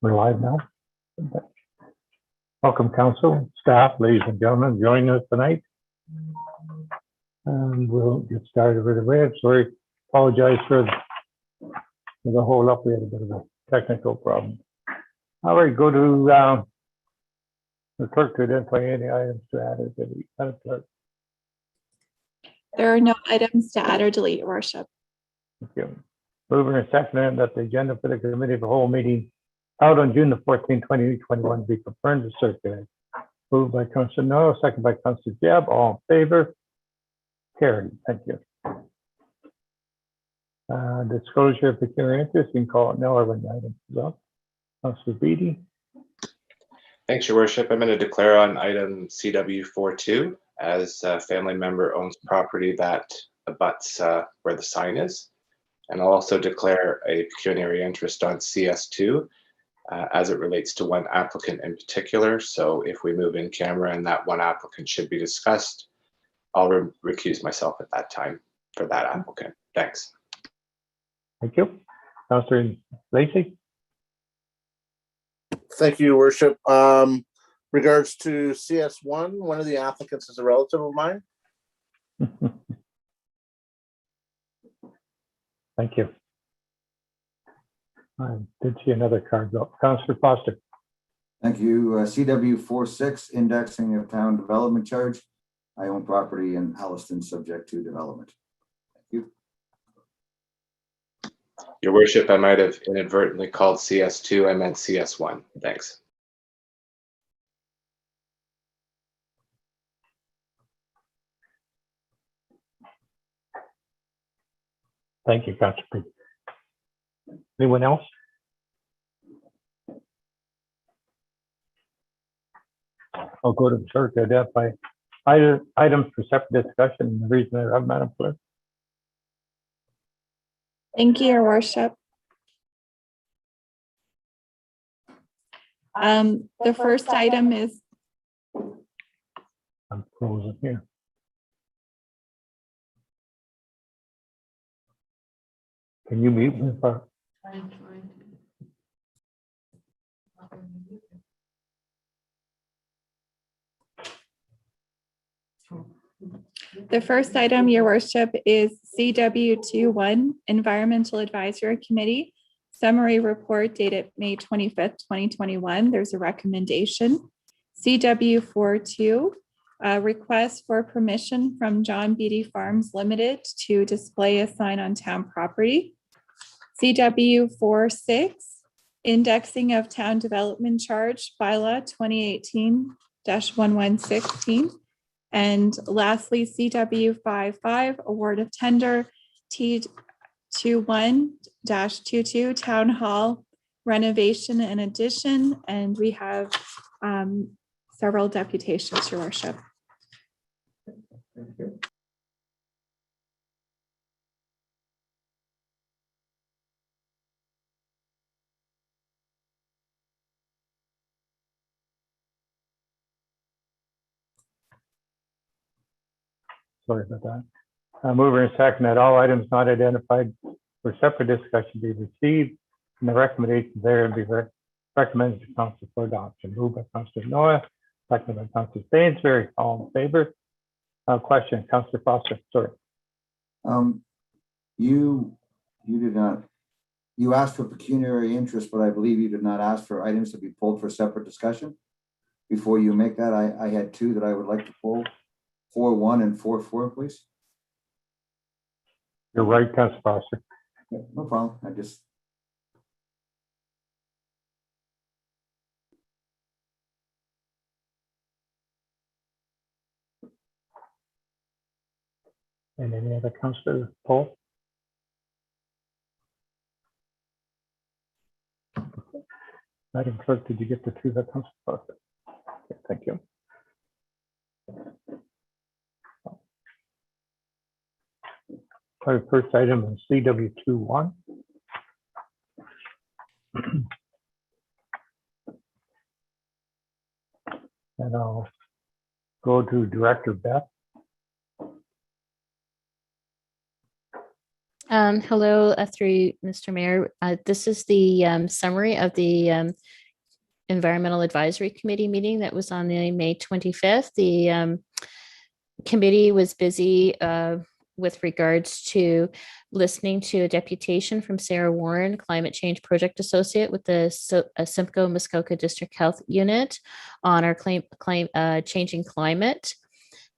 We're live now. Welcome, council, staff, ladies and gentlemen, joining us tonight. And we'll get started right away. I'm sorry, apologize for the hold up. We had a bit of a technical problem. All right, go to the clerk to identify any items to add or delete. Madam Clerk, There are no items to add or delete, Your Worship. thank you. Moving and seconding that the agenda for the committee of the whole meeting out on June the 14th, 2021 be confirmed and circulated. Moved by Councilor Noel, second by Councilor Jeb. All in favor? Carried. Thank you. Disclosure of pecuniary interest, you can call it now or when the item is up. Councilor Beatty. Thanks, Your Worship. I'm going to declare on item CW42 as a family member owns property that abuts where the sign is. And I'll also declare a pecuniary interest on CS2 as it relates to one applicant in particular. So if we move in camera and that one applicant should be discussed, I'll recuse myself at that time for that applicant. Thanks. Thank you. Councilor Lacey. Thank you, Your Worship. Regards to CS1, one of the applicants is a relative of mine. Thank you. I did see another card go. Councilor Foster. Thank you. CW46, indexing of town development charge. I own property in Halliston subject to development. Thank you. Your Worship, I might have inadvertently called CS2. I meant CS1. Thanks. Thank you, Councilor Beatty. Anyone else? I'll go to the clerk to identify items for separate discussion and the reason they're up, Madam Clerk. Thank you, Your Worship. The first item is I'm closing here. Can you mute me? The first item, Your Worship, is CW21 Environmental Advisory Committee Summary Report dated May 25th, 2021. There's a recommendation. CW42, request for permission from John Beatty Farms Limited to display a sign on town property. CW46, indexing of town development charge bylaw 2018-1116. And lastly, CW55, award of tender T21-22 Town Hall renovation and addition. And we have several deputations, Your Worship. Thank you. Sorry about that. Mover and second that all items not identified for separate discussion be received and the recommendation there and be recommended to council for adoption. Moved by Councilor Noah, seconded by Councilor Sainsbury. All in favor? Question, Councilor Foster. Sorry. You did not. You asked for pecuniary interest, but I believe you did not ask for items to be pulled for separate discussion. Before you make that, I had two that I would like to pull. 4.1 and 4.4, please. You're right, Councilor Foster. Yeah, no problem. I just. And any other councilor poll? Madam Clerk, did you get the two that Councilor Foster? Okay, thank you. Our first item is CW21. And I'll go to Director Beth. Hello, through Mr. Mayor. This is the summary of the Environmental Advisory Committee meeting that was on the May 25th. The committee was busy with regards to listening to a deputation from Sarah Warren, Climate Change Project Associate with the Simcoe Muskoka District Health Unit on our changing climate.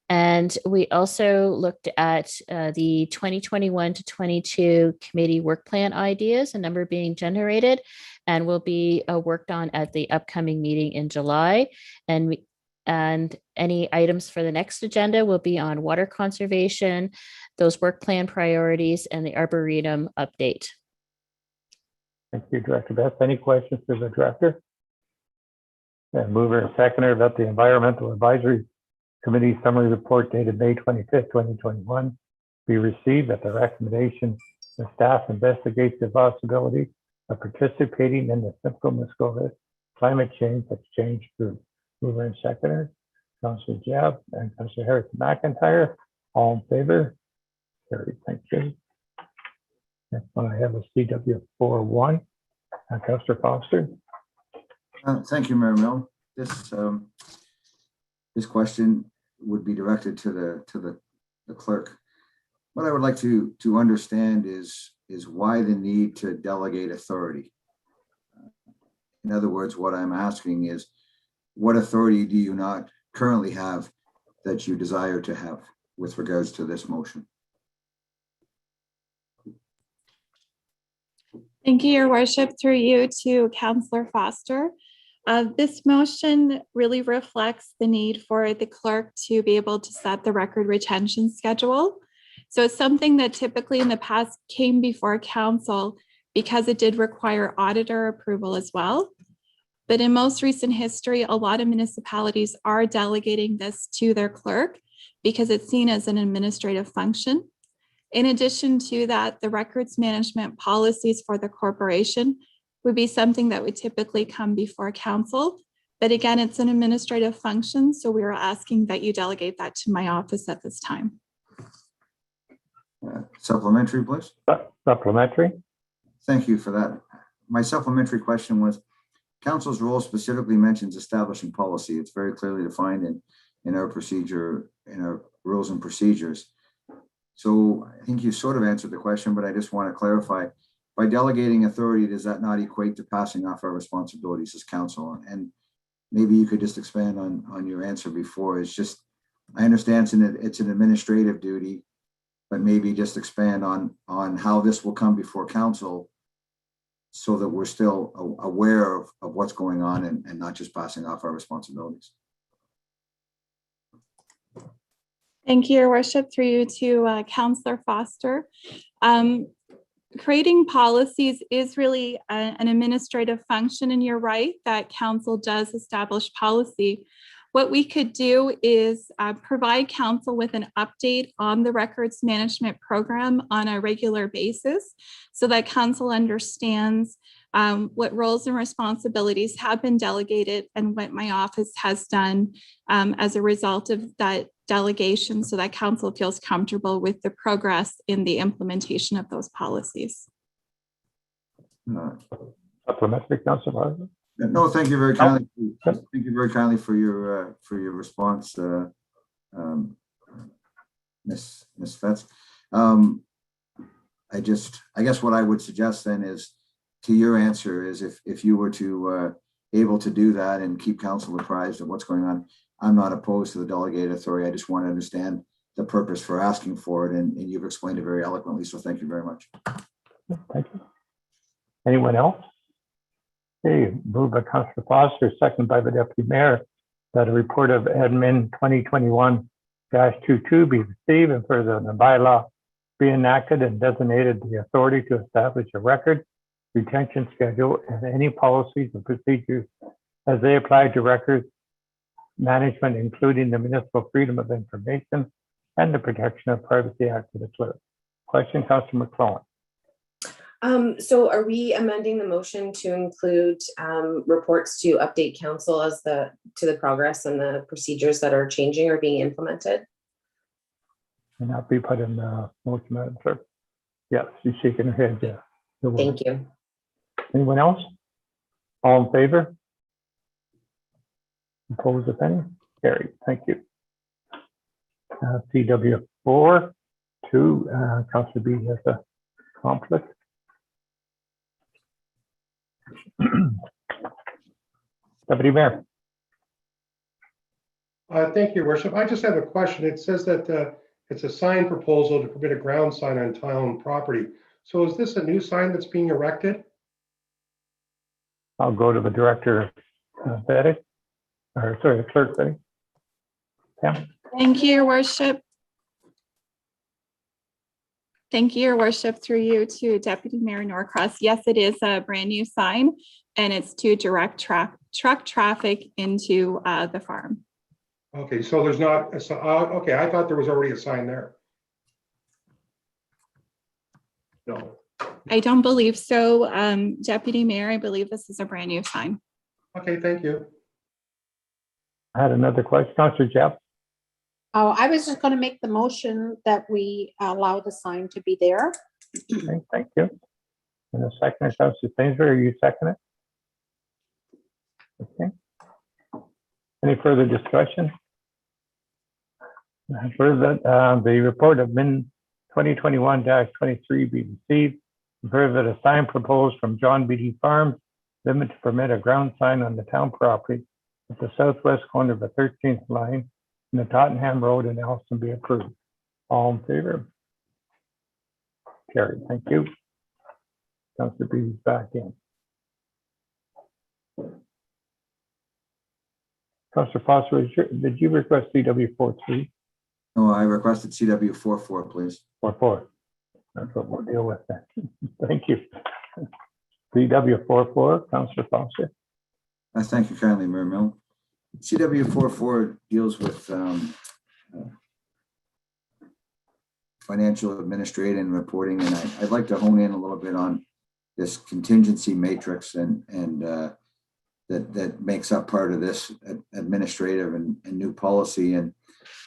And we also looked at the 2021 to 22 committee work plan ideas, a number being generated and will be worked on at the upcoming meeting in July. And any items for the next agenda will be on water conservation, those work plan priorities, and the Arboretum update. Thank you, Director Beth. Any questions for the director? And mover and seconder about the Environmental Advisory Committee summary report dated May 25th, 2021 be received at the recommendation the staff investigates the possibility of participating in the Simcoe Muskoka Climate Change Exchange Group. Mover and seconder, Councillor Jebb and Councillor Harrison McIntyre. All in favor? Carried. Thank you. Next one I have is CW41. Councillor Foster. Thank you, Mayor Mill. This question would be directed to the clerk. What I would like to understand is why the need to delegate authority. In other words, what I'm asking is, what authority do you not currently have that you desire to have with regards to this motion? Thank you, Your Worship, through you to Councillor Foster. This motion really reflects the need for the clerk to be able to set the record retention schedule. So it's something that typically in the past came before council because it did require auditor approval as well. But in most recent history, a lot of municipalities are delegating this to their clerk because it's seen as an administrative function. In addition to that, the records management policies for the corporation would be something that would typically come before council. But again, it's an administrative function, so we are asking that you delegate that to my office at this time. Supplementary, please. Supplementary. Thank you for that. My supplementary question was, council's role specifically mentions establishing policy. It's very clearly defined in our procedure, in our rules and procedures. So I think you sort of answered the question, but I just want to clarify. By delegating authority, does that not equate to passing off our responsibilities as council? And maybe you could just expand on your answer before. It's just, I understand it's an administrative duty, but maybe just expand on how this will come before council so that we're still aware of what's going on and not just passing off our responsibilities. Thank you, Your Worship, through you to Councillor Foster. Creating policies is really an administrative function, and you're right that council does establish policy. What we could do is provide council with an update on the records management program on a regular basis so that council understands what roles and responsibilities have been delegated and what my office has done as a result of that delegation so that council feels comfortable with the progress in the implementation of those policies. Supplementary, Councillor Harvey. No, thank you very kindly. Thank you very kindly for your response, Ms. Fetz. I guess what I would suggest then is, to your answer is, if you were to able to do that and keep council apprised of what's going on, I'm not opposed to the delegated authority. I just want to understand the purpose for asking for it, and you've explained it very eloquently. So thank you very much. Thank you. Anyone else? Okay, moved by Councillor Foster, seconded by the Deputy Mayor, that a report of admin 2021-22 be received and further the bylaw be enacted and designated the authority to establish a record retention schedule and any policies and procedures as they apply to records management, including the Municipal Freedom of Information and the Protection of Privacy Act of the clerk. Question, Councillor McClellan. So are we amending the motion to include reports to update council as to the progress and the procedures that are changing or being implemented? And that be put in the motion, Madam Clerk. Yeah, she's shaking her head, yeah. You're welcome. Thank you. Anyone else? All in favor? Opposed, if any? Carried, thank you. CW4, 2, Councillor B has a conflict. Deputy Mayor. Thank you, Your Worship. I just have a question. It says that it's a sign proposal to permit a ground sign on town property. So is this a new sign that's being erected? I'll go to the director, Betty, or sorry, the clerk, Betty. Pam? Thank you, Your Worship. Thank you, Your Worship, through you to Deputy Mayor Norcross. Yes, it is a brand new sign, and it's to direct truck traffic into the farm. Okay, so there's not, okay, I thought there was already a sign there. No. I don't believe so, Deputy Mayor. I believe this is a brand new sign. Okay, thank you. I had another question, Councillor Jeff. Oh, I was just gonna make the motion that we allow the sign to be there. Okay, thank you. And a second, Councillor Sainsbury, are you second it? Okay. Any further discussion? Further, the report of Min 2021-23 be received. Further, that a sign proposed from John B.D. Farms, limit to permit a ground sign on the town property at the southwest corner of the 13th line in the Tottenham Road in Elston be approved. All in favor? Carried. Thank you. Councillor B is back in. Councillor Foster, did you request CW43 No, I requested CW44, please. or 4? That's what we'll deal with then. Thank you. CW44, Councillor Foster. I thank you kindly, Mayor Mill. CW44 deals with financial administrating and reporting, and I'd like to hone in a little bit on this contingency matrix and that makes up part of this administrative and new policy. And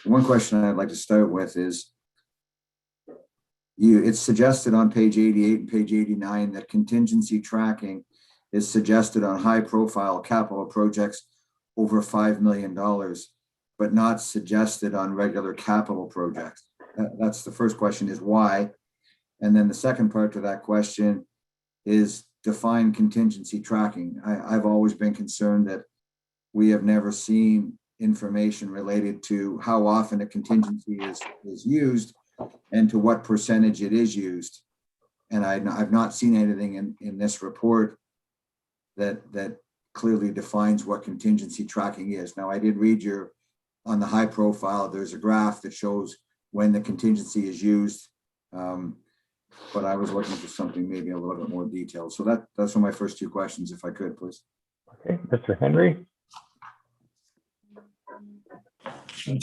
one question I'd like to start with is, it's suggested on page 88 and page 89 that contingency tracking is suggested on high profile capital projects over $5 million, but not suggested on regular capital projects. That's the first question, is why? And then the second part to that question is define contingency tracking. I've always been concerned that we have never seen information related to how often a contingency is used and to what percentage it is used. And I've not seen anything in this report that clearly defines what contingency tracking is. Now, I did read on the high profile, there's a graph that shows when the contingency is used. But I was looking for something maybe a little bit more detailed. So that's for my first two questions, if I could, please. Okay, Mr. Henry.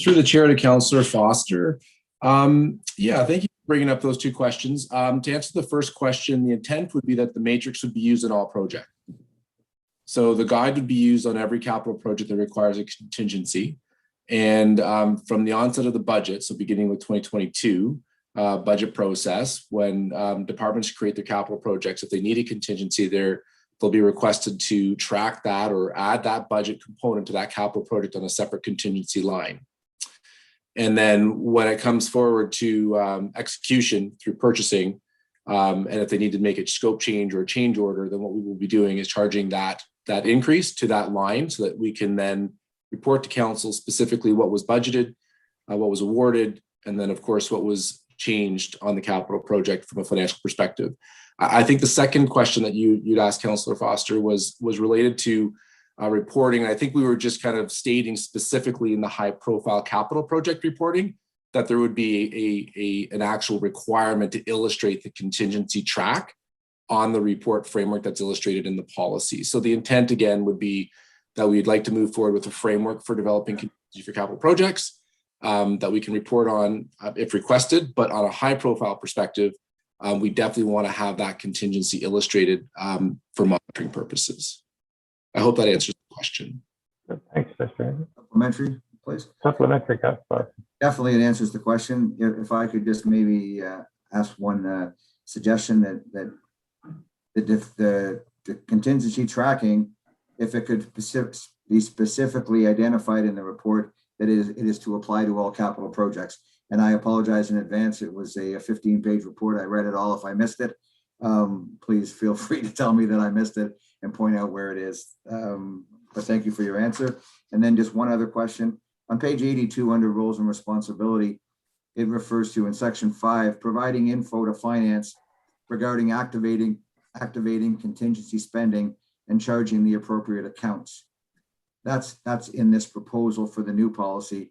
Through the chair to Councillor Foster. Yeah, thank you for bringing up those two questions. To answer the first question, the intent would be that the matrix would be used in all projects. So the guide would be used on every capital project that requires a contingency. And from the onset of the budget, so beginning with 2022 budget process, when departments create their capital projects, if they need a contingency, they'll be requested to track that or add that budget component to that capital project on a separate contingency line. And then when it comes forward to execution through purchasing, and if they need to make a scope change or a change order, then what we will be doing is charging that increase to that line so that we can then report to council specifically what was budgeted, what was awarded, and then of course what was changed on the capital project from a financial perspective. I think the second question that you'd asked, Councillor Foster, was related to reporting. I think we were just kind of stating specifically in the high profile capital project reporting that there would be an actual requirement to illustrate the contingency track on the report framework that's illustrated in the policy. So the intent again would be that we'd like to move forward with a framework for developing contingency for capital projects that we can report on if requested, but on a high profile perspective, we definitely want to have that contingency illustrated for monitoring purposes. I hope that answers the question. Thanks, Mr. Henry. Supplementary, please. Supplementary, Councillor. Definitely it answers the question. If I could just maybe ask one suggestion that the contingency tracking, if it could be specifically identified in the report, that it is to apply to all capital projects. And I apologize in advance. It was a 15-page report. I read it all. If I missed it, please feel free to tell me that I missed it and point out where it is. But thank you for your answer. And then just one other question. On page 82 under roles and responsibility, it refers to in section 5, providing info to finance regarding activating contingency spending and charging the appropriate accounts. That's in this proposal for the new policy.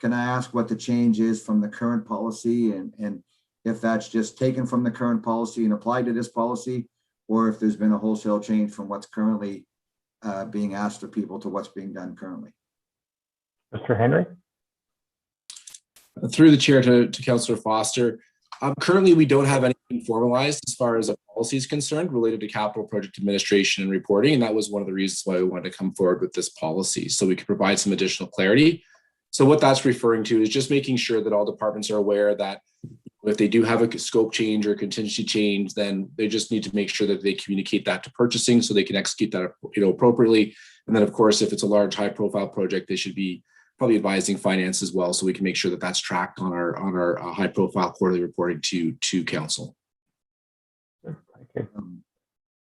Can I ask what the change is from the current policy, and if that's just taken from the current policy and applied to this policy, or if there's been a wholesale change from what's currently being asked of people to what's being done currently? Mr. Henry? Through the chair to Councillor Foster. Currently, we don't have anything formalized as far as a policy is concerned related to capital project administration and reporting. And that was one of the reasons why we wanted to come forward with this policy, so we could provide some additional clarity. So what that's referring to is just making sure that all departments are aware that if they do have a scope change or contingency change, then they just need to make sure that they communicate that to purchasing so they can execute that appropriately. And then, of course, if it's a large, high-profile project, they should be probably advising finance as well, so we can make sure that that's tracked on our high-profile quarterly reporting to council.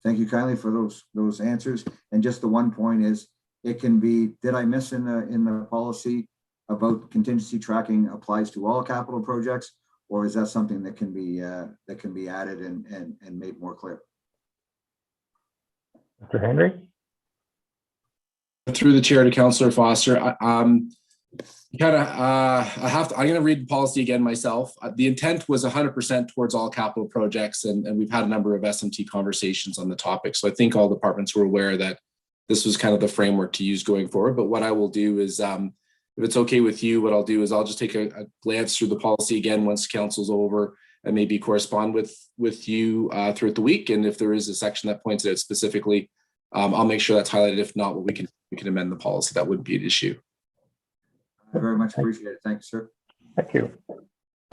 Thank you kindly for those answers. And just the one point is, it can be, did I miss in the policy about contingency tracking applies to all capital projects, or is that something that can be added and made more clear? Mr. Henry? Through the chair to Councillor Foster, I'm going to read the policy again myself. The intent was 100% towards all capital projects, and we've had a number of SMT conversations on the topic. So I think all departments were aware that this was kind of the framework to use going forward. But what I will do is, if it's okay with you, what I'll do is I'll just take a glance through the policy again once council's over, and maybe correspond with you throughout the week. And if there is a section that points out specifically, I'll make sure that's highlighted. If not, we can amend the policy. That wouldn't be an issue. I very much appreciate it. Thanks, sir. Thank you.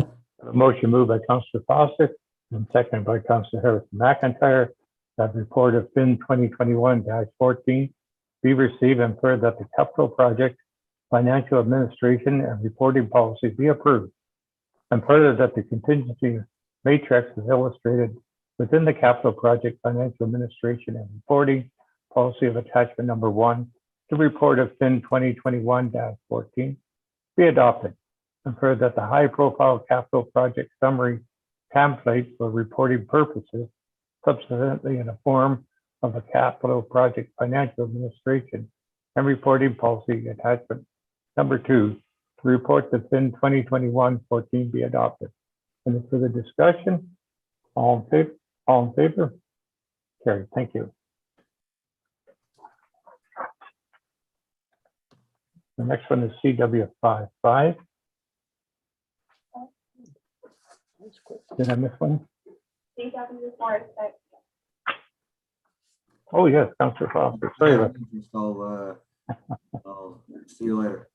A motion moved by Councillor Foster and seconded by Councillor Harrison McIntyre that report of FIN 2021-14 be received, and further that the capital project financial administration and reporting policy be approved, and further that the contingency matrix is illustrated within the capital project financial administration and reporting policy of attachment number 1 to report of FIN 2021-14 be adopted, and further that the high profile capital project summary template for reporting purposes subsequently in the form of a capital project financial administration and reporting policy attachment number 2 to report the FIN 2021-14 be adopted. And for the discussion, all in favor? Carried. Thank you. The next one is CW55. Did I miss one? Oh, yes, Councillor Foster. Sorry about that. I'll see you later.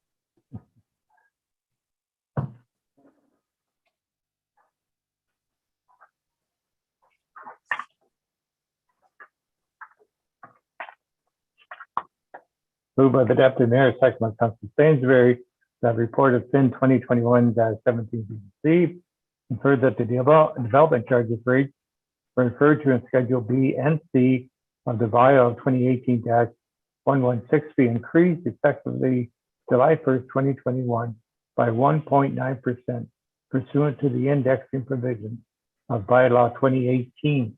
Moved by the Deputy Mayor, second by Councillor Sainsbury, that report of FIN 2021-17 be received, and further that the development charges rates referred to in Schedule B and C of the VIO 2018-116 be increased effectively July 1st, 2021 by 1.9% pursuant to the indexing provision of bylaw 2018-116.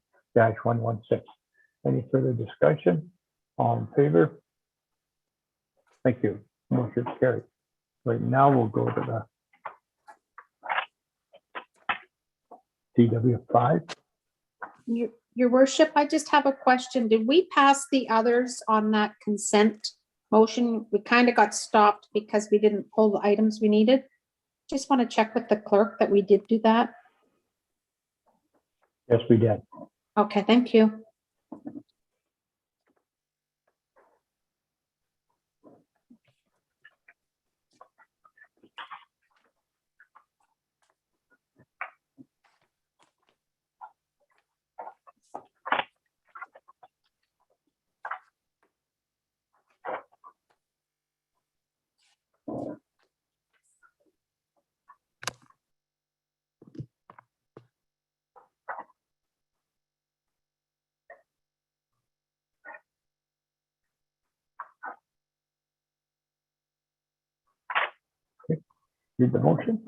Any further discussion? All in favor? Thank you. Motion carried. Right now we'll go to the CW5. Your worship, I just have a question. Did we pass the others on that consent motion? We kind of got stopped because we didn't pull the items we needed. Just want to check with the clerk that we did do that. Yes, we did. Okay, thank you. Read the motion.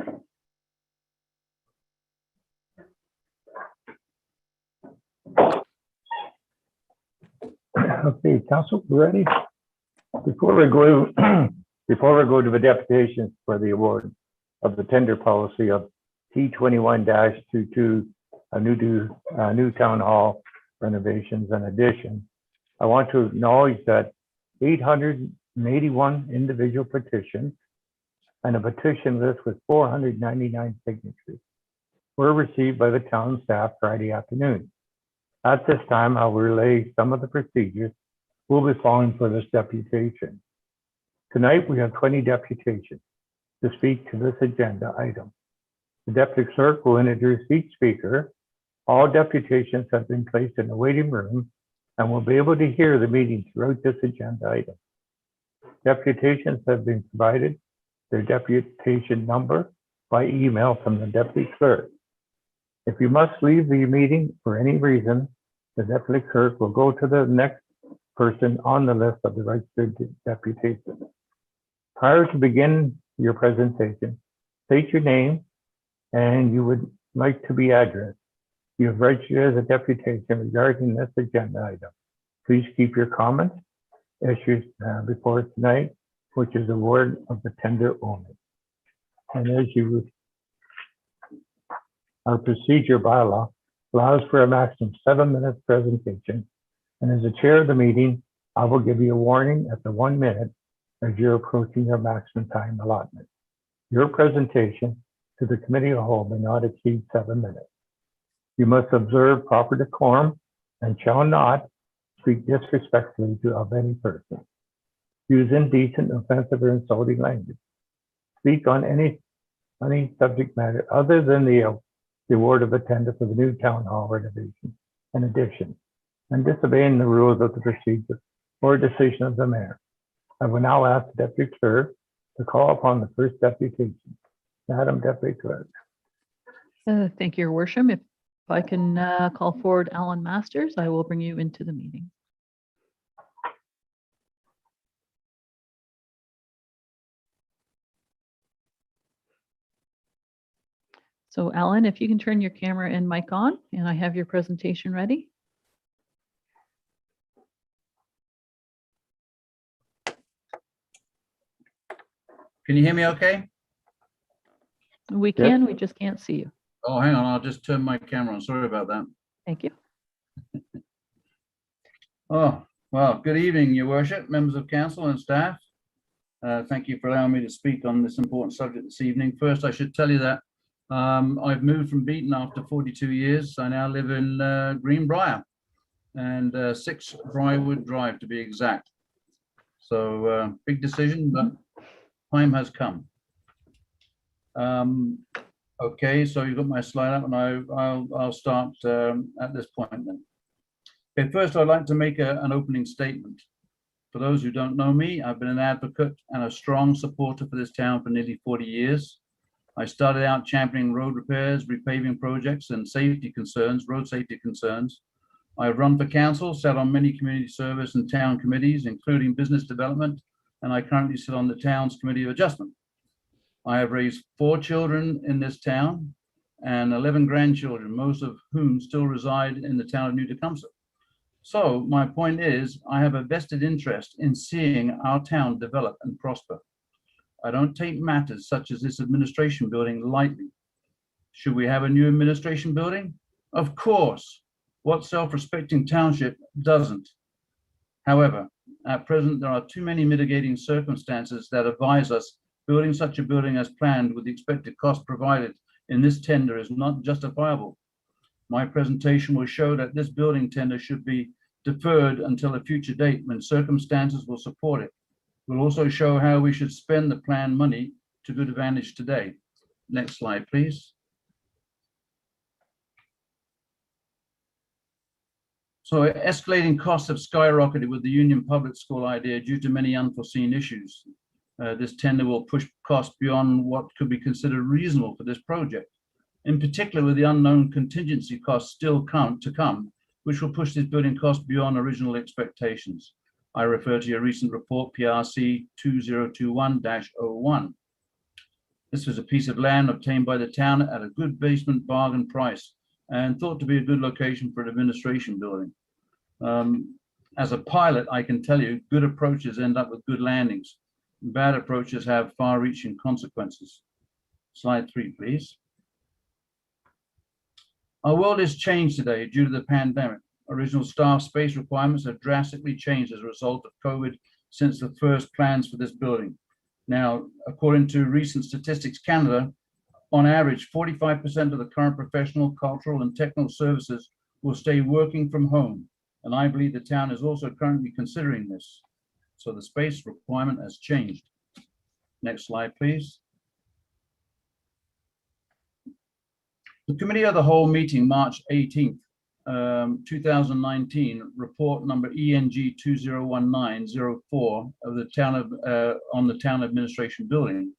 Okay, council, you ready? Before we go, to the deputations for the award of the tender policy of T21-22, a new town hall renovations and additions, I want to acknowledge that 881 individual petitions and a petition list with 499 signatures were received by the town staff Friday afternoon. At this time, I'll relay some of the procedures we'll be following for this deputation. Tonight, we have 20 deputations to speak to this agenda item. The deputy clerk will introduce each speaker. All deputations have been placed in the waiting room and will be able to hear the meeting throughout this agenda item. Deputations have been provided their deputation number by email from the deputy clerk. If you must leave the meeting for any reason, the deputy clerk will go to the next person on the list of the registered deputation. Prior to begin your presentation, state your name and you would like to be addressed. You have registered as a deputation regarding this agenda item. Please keep your comments issues before tonight, which is award of the tender only. And as you, our procedure bylaw allows for a maximum 7-minute presentation. And as the chair of the meeting, I will give you a warning at the 1 minute as you're approaching your maximum time allotment. Your presentation to the committee of the whole may not exceed 7 minutes. You must observe proper decorum and shall not speak disrespectfully of any person. Use indecent, offensive, or insulting language. Speak on any subject matter other than the award of a tender for the new town hall renovation and addition, and disobeying the rules of the procedure or decision of the mayor. I will now ask the deputy clerk to call upon the first deputation. Madam Deputy Clerk. Thank you, Your Worship. If I can call forward Alan Masters, I will bring you into the meeting. So Alan, if you can turn your camera and mic on, and I have your presentation ready. Can you hear me okay? We can, we just can't see you. Oh, hang on, I'll just turn my camera on. Sorry about that. Thank you. Oh, well, good evening, Your Worship, members of council and staff. Thank you for allowing me to speak on this important subject this evening. First, I should tell you that I've moved from Beaton after 42 years. I now live in Greenbrier and 6 Briarwood Drive to be exact. So big decision, but time has come. Okay, so you've got my slide up and I'll start at this point then. Okay, first I'd like to make an opening statement. For those who don't know me, I've been an advocate and a strong supporter for this town for nearly 40 years. I started out championing road repairs, repaving projects and safety concerns, road safety concerns. I've run for council, sat on many community service and town committees, including business development, and I currently sit on the town's committee of adjustment. I have raised 4 children in this town and 11 grandchildren, most of whom still reside in the town of New Tecumseh. So my point is, I have a vested interest in seeing our town develop and prosper. I don't take matters such as this administration building lightly. Should we have a new administration building? Of course. What self-respecting township doesn't? However, at present, there are too many mitigating circumstances that advise us building such a building as planned with the expected cost provided in this tender is not justifiable. My presentation will show that this building tender should be deferred until a future date when circumstances will support it. We'll also show how we should spend the planned money to good advantage today. Next slide, please. So escalating costs have skyrocketed with the Union Public School idea due to many unforeseen issues. This tender will push costs beyond what could be considered reasonable for this project, in particular with the unknown contingency costs still to come, which will push this building cost beyond original expectations. I refer to your recent report, PRC 2021-01. This was a piece of land obtained by the town at a good basement bargain price and thought to be a good location for an administration building. As a pilot, I can tell you, good approaches end up with good landings. Bad approaches have far-reaching consequences. Slide 3, please. Our world has changed today due to the pandemic. Original staff space requirements have drastically changed as a result of COVID since the first plans for this building. Now, according to recent Statistics Canada, on average, 45% of the current professional, cultural, and technical services will stay working from home. And I believe the town is also currently considering this. So the space requirement has changed. Next slide, please. The Committee of the Whole meeting, March 18th, 2019, report number ENG 2019-04 of the town of on the town administration building.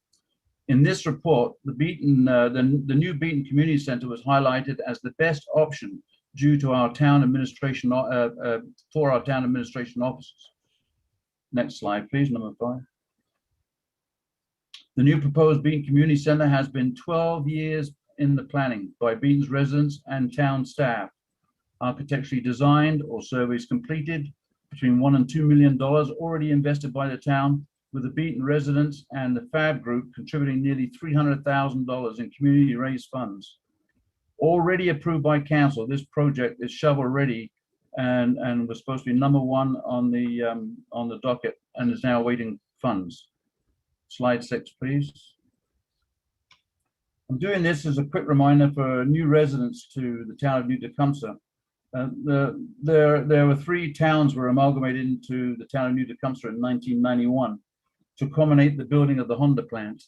In this report, the new Beaton Community Center was highlighted as the best option due to our town administration for our town administration offices. Next slide, please, number 5. The new proposed Beaton Community Center has been 12 years in the planning by Beaton's residents and town staff. Architecturally designed or surveys completed, between $1 and $2 million already invested by the town, with the Beaton residents and the FAB group contributing nearly $300,000 in community raised funds. Already approved by council, this project is shovel ready and was supposed to be number 1 on the docket and is now awaiting funds. Slide 6, please. I'm doing this as a quick reminder for new residents to the town of New Tecumseh. There were 3 towns were amalgamated into the town of New Tecumseh in 1991 to accommodate the building of the Honda plant.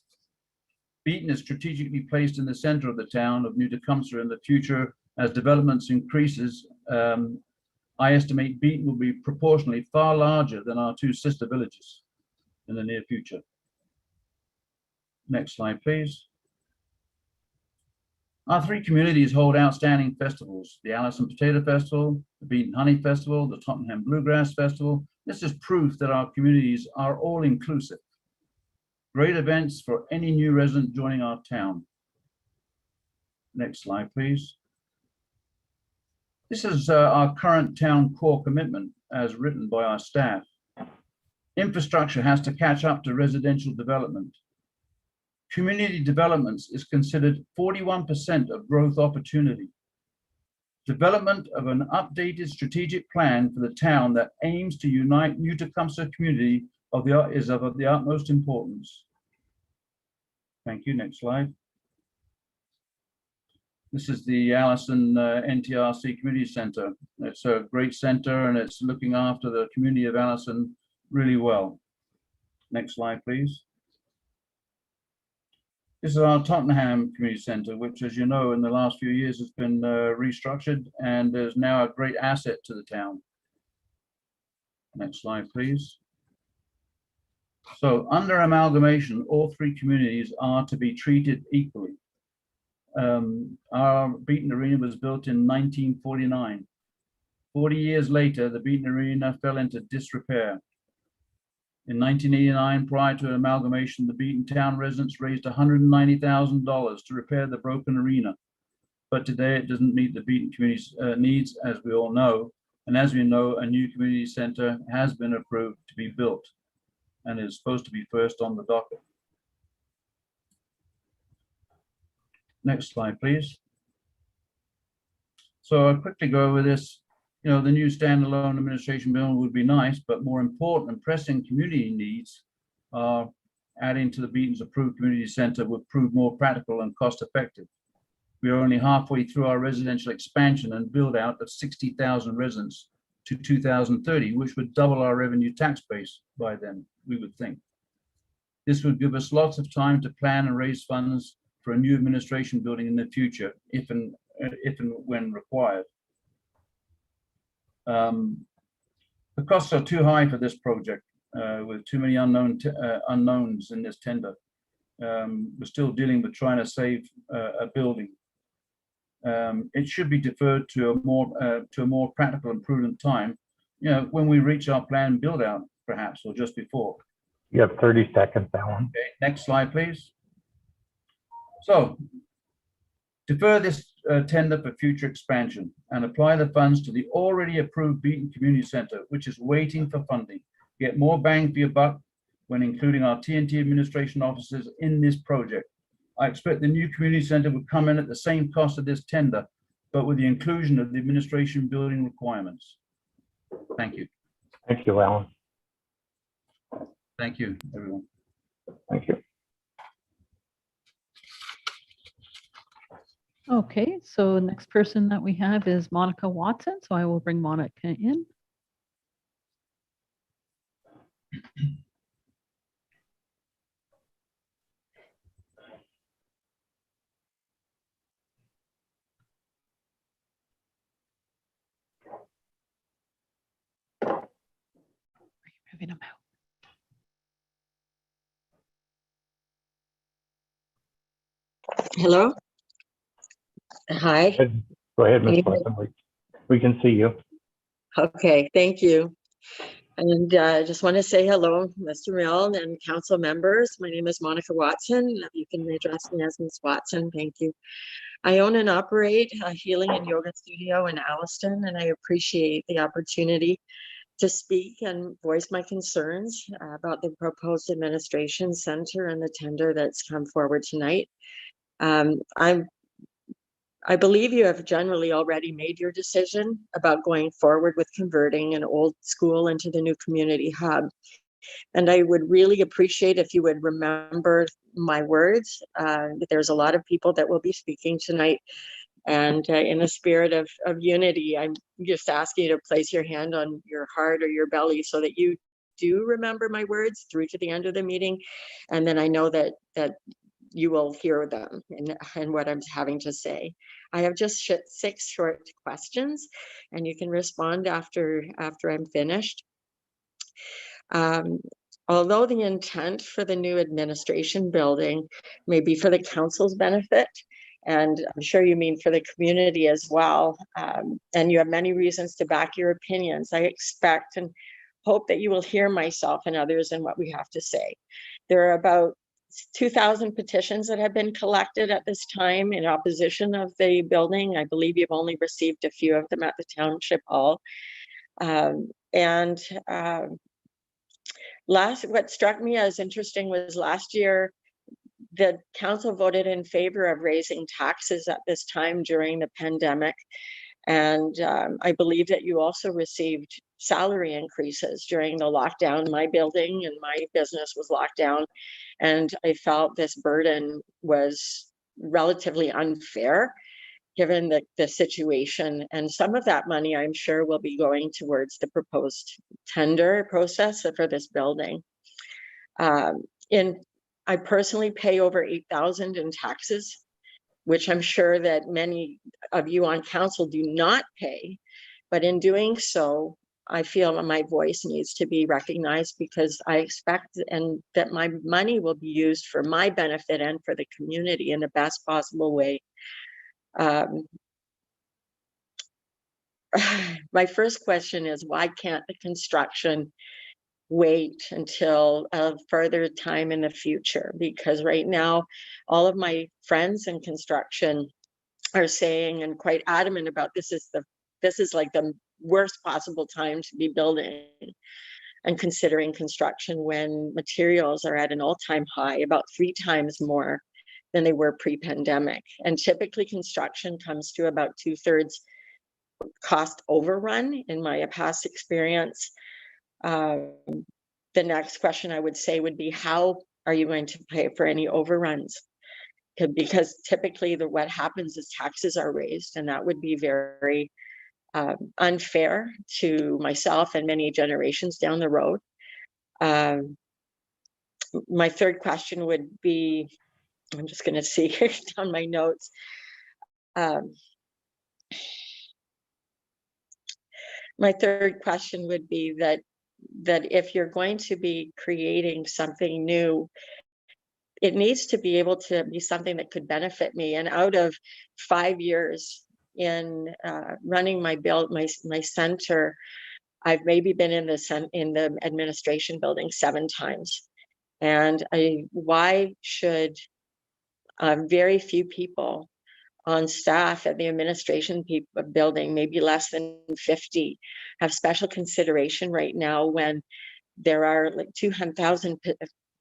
Beaton is strategically placed in the center of the town of New Tecumseh in the future. As developments increases, I estimate Beaton will be proportionally far larger than our 2 sister villages in the near future. Next slide, please. Our 3 communities hold outstanding festivals: the Allison Potato Festival, the Beaton Honey Festival, the Tottenham Bluegrass Festival. This is proof that our communities are all inclusive. Great events for any new resident joining our town. Next slide, please. This is our current town core commitment as written by our staff. Infrastructure has to catch up to residential development. Community developments is considered 41% of growth opportunity. Development of an updated strategic plan for the town that aims to unite New Tecumseh community is of the utmost importance. Thank you. Next slide. This is the Allison NTRC Community Center. It's a great center and it's looking after the community of Allison really well. Next slide, please. This is our Tottenham Community Center, which, as you know, in the last few years has been restructured and is now a great asset to the town. Next slide, please. So under amalgamation, all 3 communities are to be treated equally. Our Beaton Arena was built in 1949. 40 years later, the Beaton Arena fell into disrepair. In 1989, prior to amalgamation, the Beaton town residents raised $190,000 to repair the broken arena. But today it doesn't meet the Beaton community's needs, as we all know. And as we know, a new community center has been approved to be built and is supposed to be first on the docket. Next slide, please. So I'll quickly go over this. You know, the new standalone administration building would be nice, but more important and pressing community needs are adding to the Beaton's approved community center would prove more practical and cost effective. We are only halfway through our residential expansion and build out of 60,000 residents to 2030, which would double our revenue tax base by then, we would think. This would give us lots of time to plan and raise funds for a new administration building in the future, if and when required. The costs are too high for this project, with too many unknowns in this tender. We're still dealing with trying to save a building. It should be deferred to a more practical and prudent time, you know, when we reach our planned build out, perhaps, or just before. You have 30 seconds, Alan. Okay, next slide, please. So defer this tender for future expansion and apply the funds to the already approved Beaton Community Center, which is waiting for funding. Get more bang for your buck when including our TNT administration officers in this project. I expect the new community center would come in at the same cost of this tender, but with the inclusion of the administration building requirements. Thank you. Thank you, Alan. Thank you, everyone. Thank you. Okay, so the next person that we have is Monica Watson. So I will bring Monica in. Moving them out. Hello. Hi. Go ahead, Ms. Can you- Watson. We can see you. Okay, thank you. And I just want to say hello, Mr. Mill and council members. My name is Monica Watson. You can address me as Ms. Watson. Thank you. I own and operate a healing and yoga studio in Alliston, and I appreciate the opportunity to speak and voice my concerns about the proposed administration center and the tender that's come forward tonight. I believe you have generally already made your decision about going forward with converting an old school into the new community hub. And I would really appreciate if you would remember my words. There's a lot of people that will be speaking tonight. And in the spirit of unity, I'm just asking you to place your hand on your heart or your belly so that you do remember my words through to the end of the meeting. And then I know that you will hear them and what I'm having to say. I have just 6 short questions, and you can respond after I'm finished. Although the intent for the new administration building may be for the council's benefit, and I'm sure you mean for the community as well, and you have many reasons to back your opinions, I expect and hope that you will hear myself and others in what we have to say. There are about 2,000 petitions that have been collected at this time in opposition of the building. I believe you've only received a few of them at the township hall. What struck me as interesting was last year, the council voted in favor of raising taxes at this time during the pandemic. And I believe that you also received salary increases during the lockdown. My building and my business was locked down, and I felt this burden was relatively unfair given the situation. And some of that money, I'm sure, will be going towards the proposed tender process for this building. I personally pay over $8,000 in taxes, which I'm sure that many of you on council do not pay. But in doing so, I feel my voice needs to be recognized because I expect that my money will be used for my benefit and for the community in the best possible way. My first question is, why can't the construction wait until a further time in the future? Because right now, all of my friends in construction are saying and quite adamant about this is like the worst possible time to be building and considering construction when materials are at an all-time high, about 3 times more than they were pre-pandemic. And typically construction comes to about 2/3 cost overrun in my past experience. The next question I would say would be, how are you going to pay for any overruns? Because typically what happens is taxes are raised, and that would be very unfair to myself and many generations down the road. My third question would be, I'm just going to see here down my notes. My third question would be that if you're going to be creating something new, it needs to be able to be something that could benefit me. And out of 5 years in running my center, I've maybe been in the administration building 7 times. And why should very few people on staff at the administration building, maybe less than 50, have special consideration right now when there are like 200,000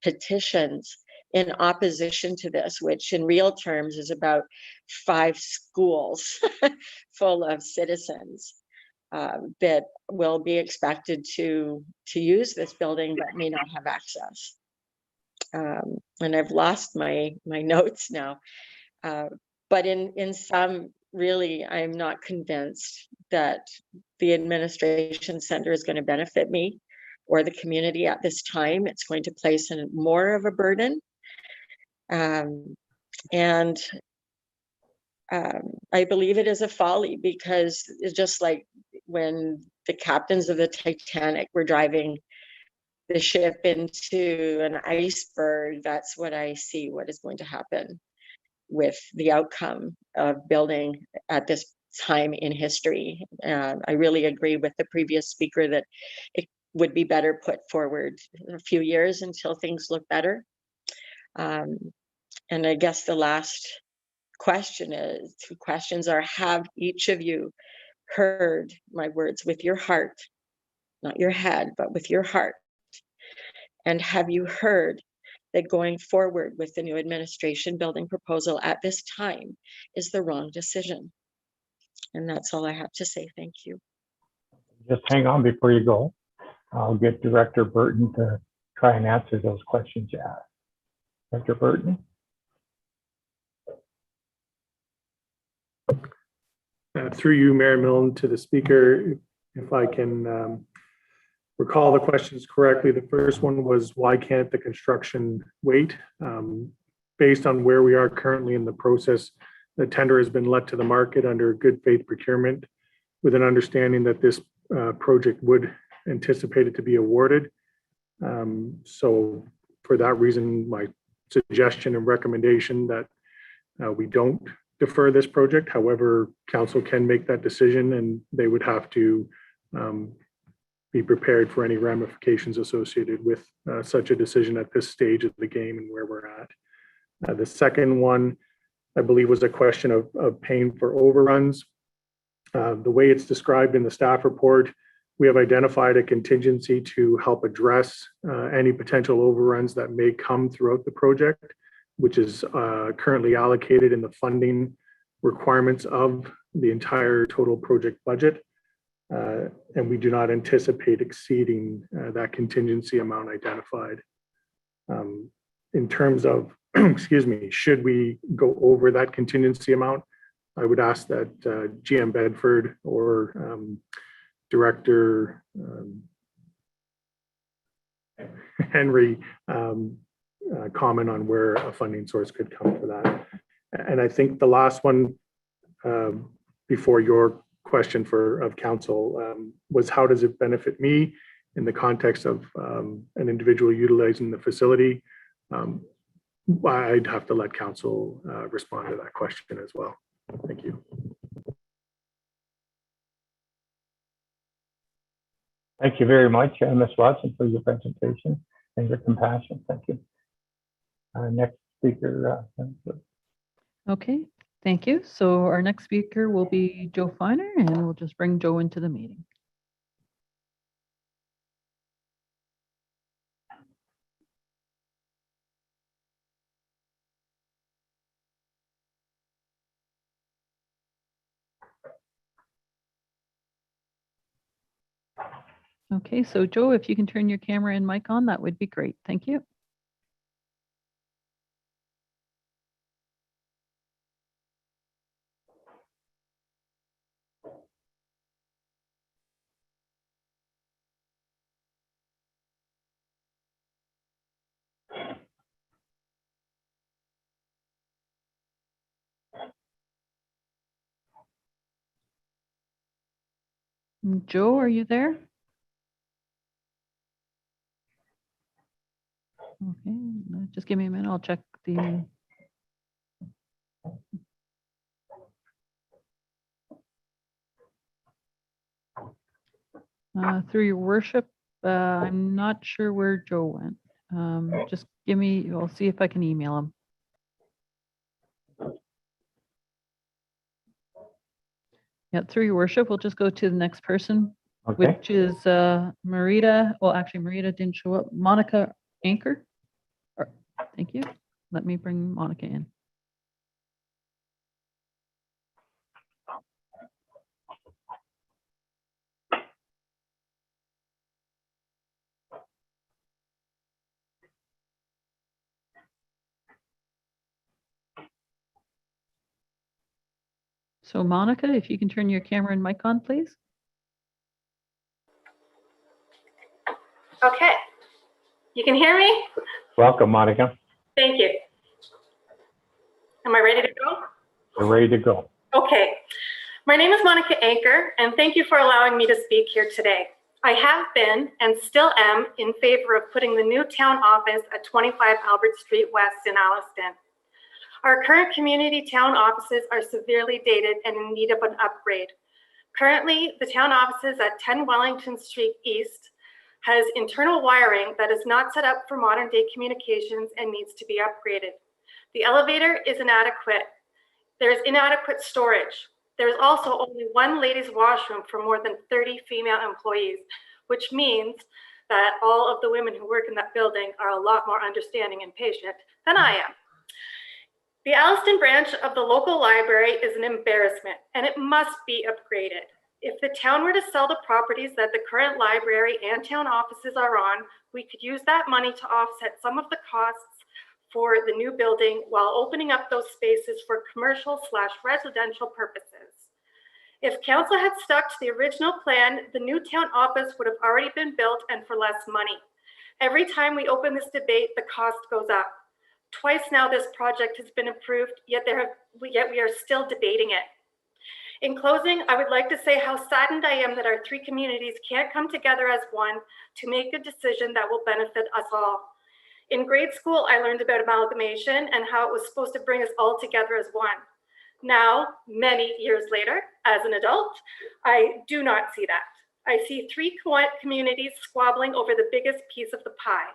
petitions in opposition to this, which in real terms is about 5 schools full of citizens that will be expected to use this building but may not have access. And I've lost my notes now. But in some, really, I'm not convinced that the administration center is going to benefit me or the community at this time. It's going to place in more of a burden. And I believe it is a folly, because it's just like when the captains of the Titanic were driving the ship into an iceberg, that's what I see what is going to happen with the outcome of building at this time in history. I really agree with the previous speaker that it would be better put forward a few years until things look better. And I guess the last question is, 2 questions are, have each of you heard my words with your heart, not your head, but with your heart? And have you heard that going forward with the new administration building proposal at this time is the wrong decision? And that's all I have to say. Thank you. Just hang on before you go. I'll get Director Burton to try and answer those questions you asked. Director Burton? Through you, Mayor Milne, to the speaker, if I can recall the questions correctly. The first one was, why can't the construction wait? Based on where we are currently in the process, the tender has been let to the market under good faith procurement with an understanding that this project would anticipate it to be awarded. So for that reason, my suggestion and recommendation that we don't defer this project. However, council can make that decision, and they would have to be prepared for any ramifications associated with such a decision at this stage of the game and where we're at. The second one, I believe, was a question of paying for overruns. The way it's described in the staff report, we have identified a contingency to help address any potential overruns that may come throughout the project, which is currently allocated in the funding requirements of the entire total project budget. And we do not anticipate exceeding that contingency amount identified. In terms of, excuse me, should we go over that contingency amount, I would ask that GM Bedford or Director Henry comment on where a funding source could come for that. And I think the last one before your question of council was, how does it benefit me in the context of an individual utilizing the facility? I'd have to let council respond to that question as well. Thank you. Thank you very much, Ms. Watson, for your presentation and your compassion. Thank you. Next speaker. Okay, thank you. So our next speaker will be Joe Feiner, and we'll just bring Joe into the meeting. Okay, so Joe, if you can turn your camera and mic on, that would be great. Thank you. Joe, are you there? Okay, just give me a minute. I'll check the. Through your worship, I'm not sure where Joe went. Just give me, I'll see if I can email him. Yeah, through your worship, we'll just go to the next person, Okay, which is Marita. Well, actually, Marita didn't show up. Monica Anchor. Thank you. Let me bring Monica in. So Monica, if you can turn your camera and mic on, please. Okay, you can hear me? welcome, Monica. Thank you. Am I ready to go? We're ready to go. Okay, my name is Monica Anchor, and thank you for allowing me to speak here today. I have been and still am in favor of putting the new town office at 25 Albert Street West in Alliston. Our current community town offices are severely dated and in need of an upgrade. Currently, the town offices at 10 Wellington Street East has internal wiring that is not set up for modern day communications and needs to be upgraded. The elevator is inadequate. There is inadequate storage. There is also only one ladies' washroom for more than 30 female employees, which means that all of the women who work in that building are a lot more understanding and patient than I am. The Alliston branch of the local library is an embarrassment, and it must be upgraded. If the town were to sell the properties that the current library and town offices are on, we could use that money to offset some of the costs for the new building while opening up those spaces for commercial/residential purposes. If council had stuck to the original plan, the new town office would have already been built and for less money. Every time we open this debate, the cost goes up. Twice now this project has been approved, yet we are still debating it. In closing, I would like to say how saddened I am that our three communities can't come together as one to make a decision that will benefit us all. In grade school, I learned about amalgamation and how it was supposed to bring us all together as one. Now, many years later, as an adult, I do not see that. I see three communities squabbling over the biggest piece of the pie.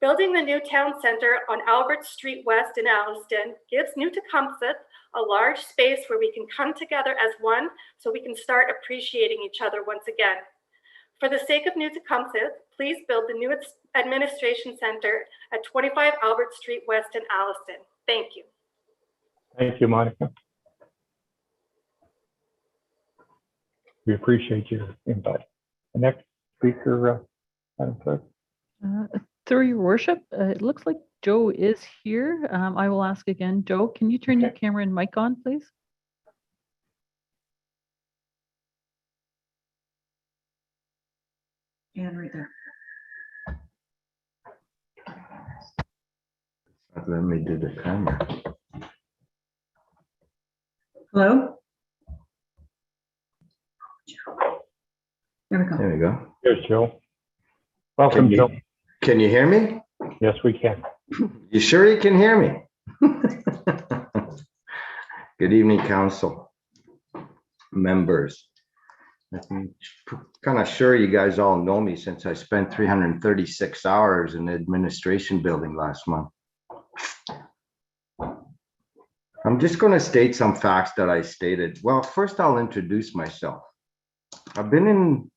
Building the new town center on Albert Street West in Alliston gives New Tecumseth a large space where we can come together as one so we can start appreciating each other once again. For the sake of New Tecumseth, please build the new administration center at 25 Albert Street West in Alliston. Thank you. Thank you, Monica. We appreciate your input. The next speaker, Madam Clerk. Through your worship, it looks like Joe is here. I will ask again. Joe, can you turn your camera and mic on, please? And right there. Let me do the camera. Hello? There we go. There we go. Here's Joe. Welcome, Joe. Can you hear me? Yes, we can. You sure you can hear me? Good evening, council members. I'm kind of sure you guys all know me since I spent 336 hours in the administration building last month. I'm just going to state some facts that I stated. Well, first I'll introduce myself. I've been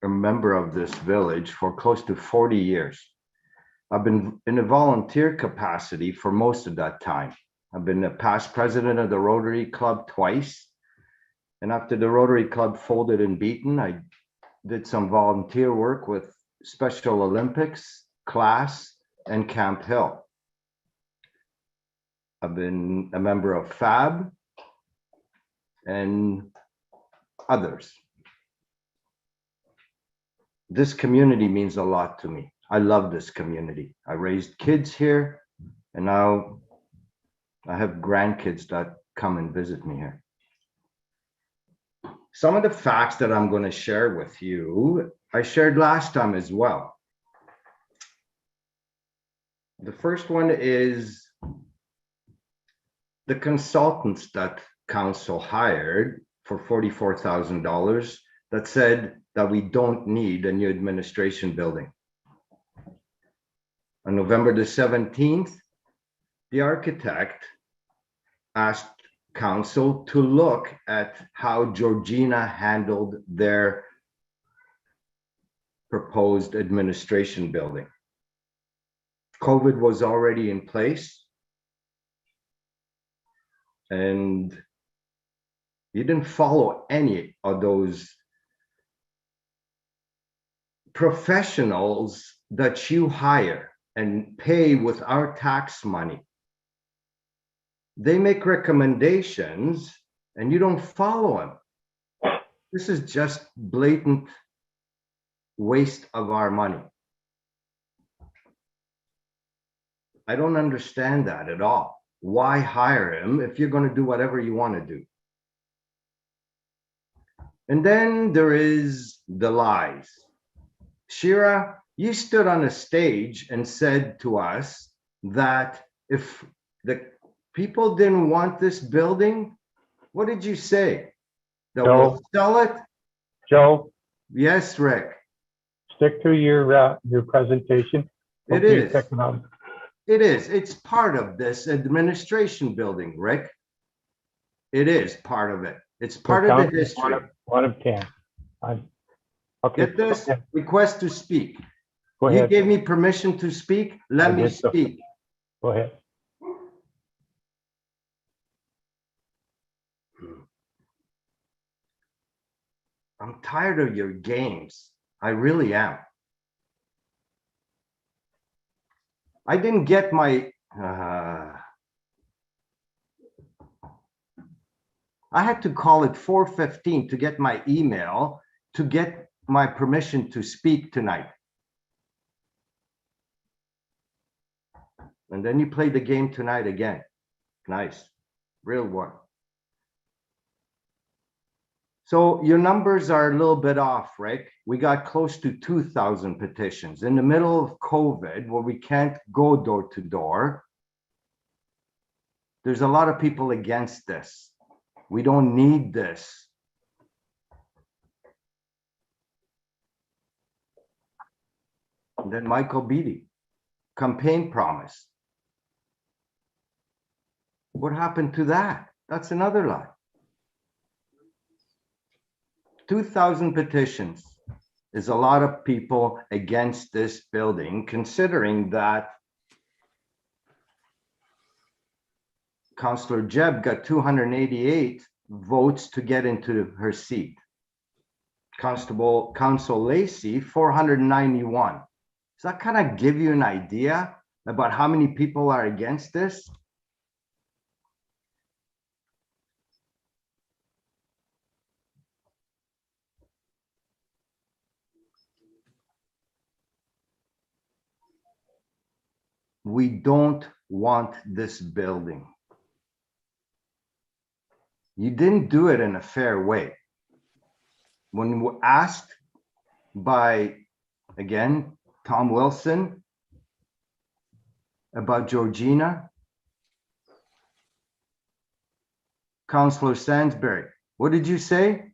a member of this village for close to 40 years. I've been in a volunteer capacity for most of that time. I've been a past president of the Rotary Club twice. And after the Rotary Club folded and beaten, I did some volunteer work with Special Olympics, CLASS, and Camp Hill. I've been a member of FAB and others. This community means a lot to me. I love this community. I raised kids here, and now I have grandkids that come and visit me here. Some of the facts that I'm going to share with you, I shared last time as well. The first one is the consultants that council hired for $44,000 that said that we don't need a new administration building. On November the 17th, the architect asked council to look at how Georgina handled their proposed administration building. COVID was already in place. And you didn't follow any of those professionals that you hire and pay with our tax money. They make recommendations and you don't follow them. This is just blatant waste of our money. I don't understand that at all. Why hire him if you're going to do whatever you want to do? And then there is the lies. Shira, you stood on a stage and said to us that if the people didn't want this building, what did you say? That we'll sell it? Joe, Yes, Rick. stick to your presentation. It Okay, is. economic. It is. It's part of this administration building, Rick. It is part of it. It's part of the history. One of 10. Okay. Get this? Request to speak. Go You ahead. gave me permission to speak. Let I me did so. speak. Go ahead. I'm tired of your games. I really am. I didn't get my, I had to call it 4:15 to get my email to get my permission to speak tonight. And then you play the game tonight again. Nice, real one. So your numbers are a little bit off, Rick. We got close to 2,000 petitions in the middle of COVID where we can't go door to door. There's a lot of people against this. We don't need this. And then Michael Beatty, campaign promise. What happened to that? That's another lie. 2,000 petitions is a lot of people against this building, considering that Councillor Jeb got 288 votes to get into her seat. Council Lacey, 491. Does that kind of give you an idea about how many people are against this? We don't want this building. You didn't do it in a fair way. When we were asked by, again, Tom Wilson about Georgina, Councillor Sainsbury, what did you say?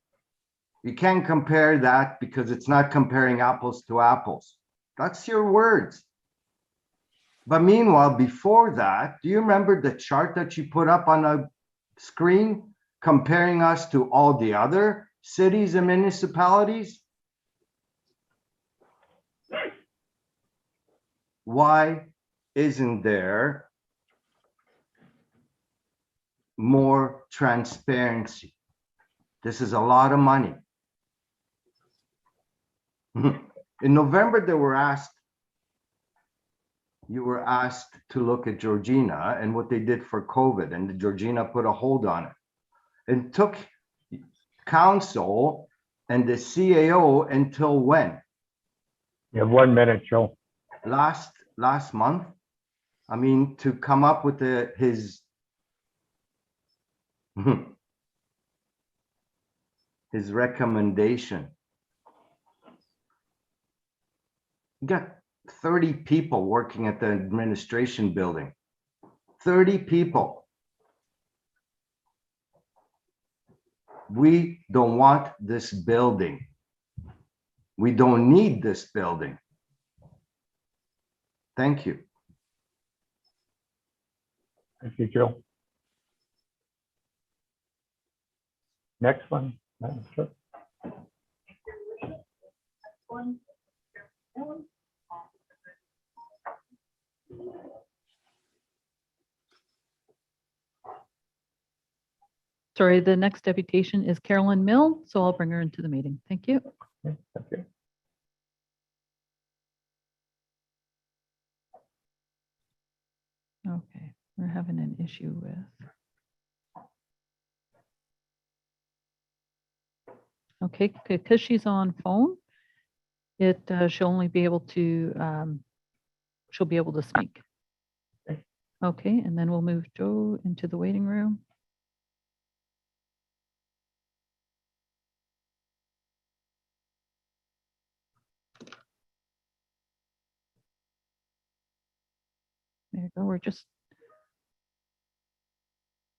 You can't compare that because it's not comparing apples to apples. That's your words. But meanwhile, before that, do you remember the chart that you put up on the screen comparing us to all the other cities and municipalities? Why isn't there more transparency? This is a lot of money. In November, you were asked to look at Georgina and what they did for COVID, and Georgina put a hold on it. It took council and the CAO until when? You have 1 minute, Joe. Last month. I mean, to come up with his recommendation. You got 30 people working at the administration building. 30 people. We don't want this building. We don't need this building. Thank you. Thank you, Joe. Next one, Madam Clerk. Sorry, the next deputation is Carolyn Mill, so I'll bring her into the meeting. Thank you. Okay, thank you. Okay, we're having an issue with. Okay, because she's on phone, she'll only be able to, she'll be able to speak. Okay, and then we'll move Joe into the waiting room. There you go. We're just,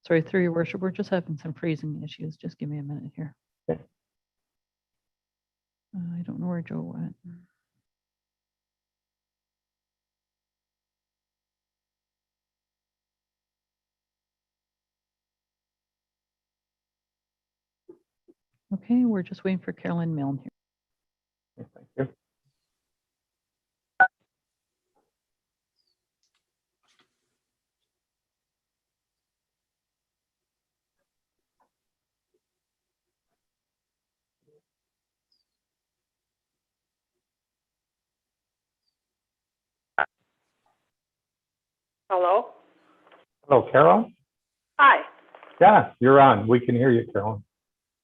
sorry, through your worship, we're just having some freezing issues. Just give me a minute here. I don't know where Joe went. Okay, we're just waiting for Carolyn Milne here. Thank you. Hello? Hello, Carol? Hi. Yeah, you're on. We can hear you, Carolyn.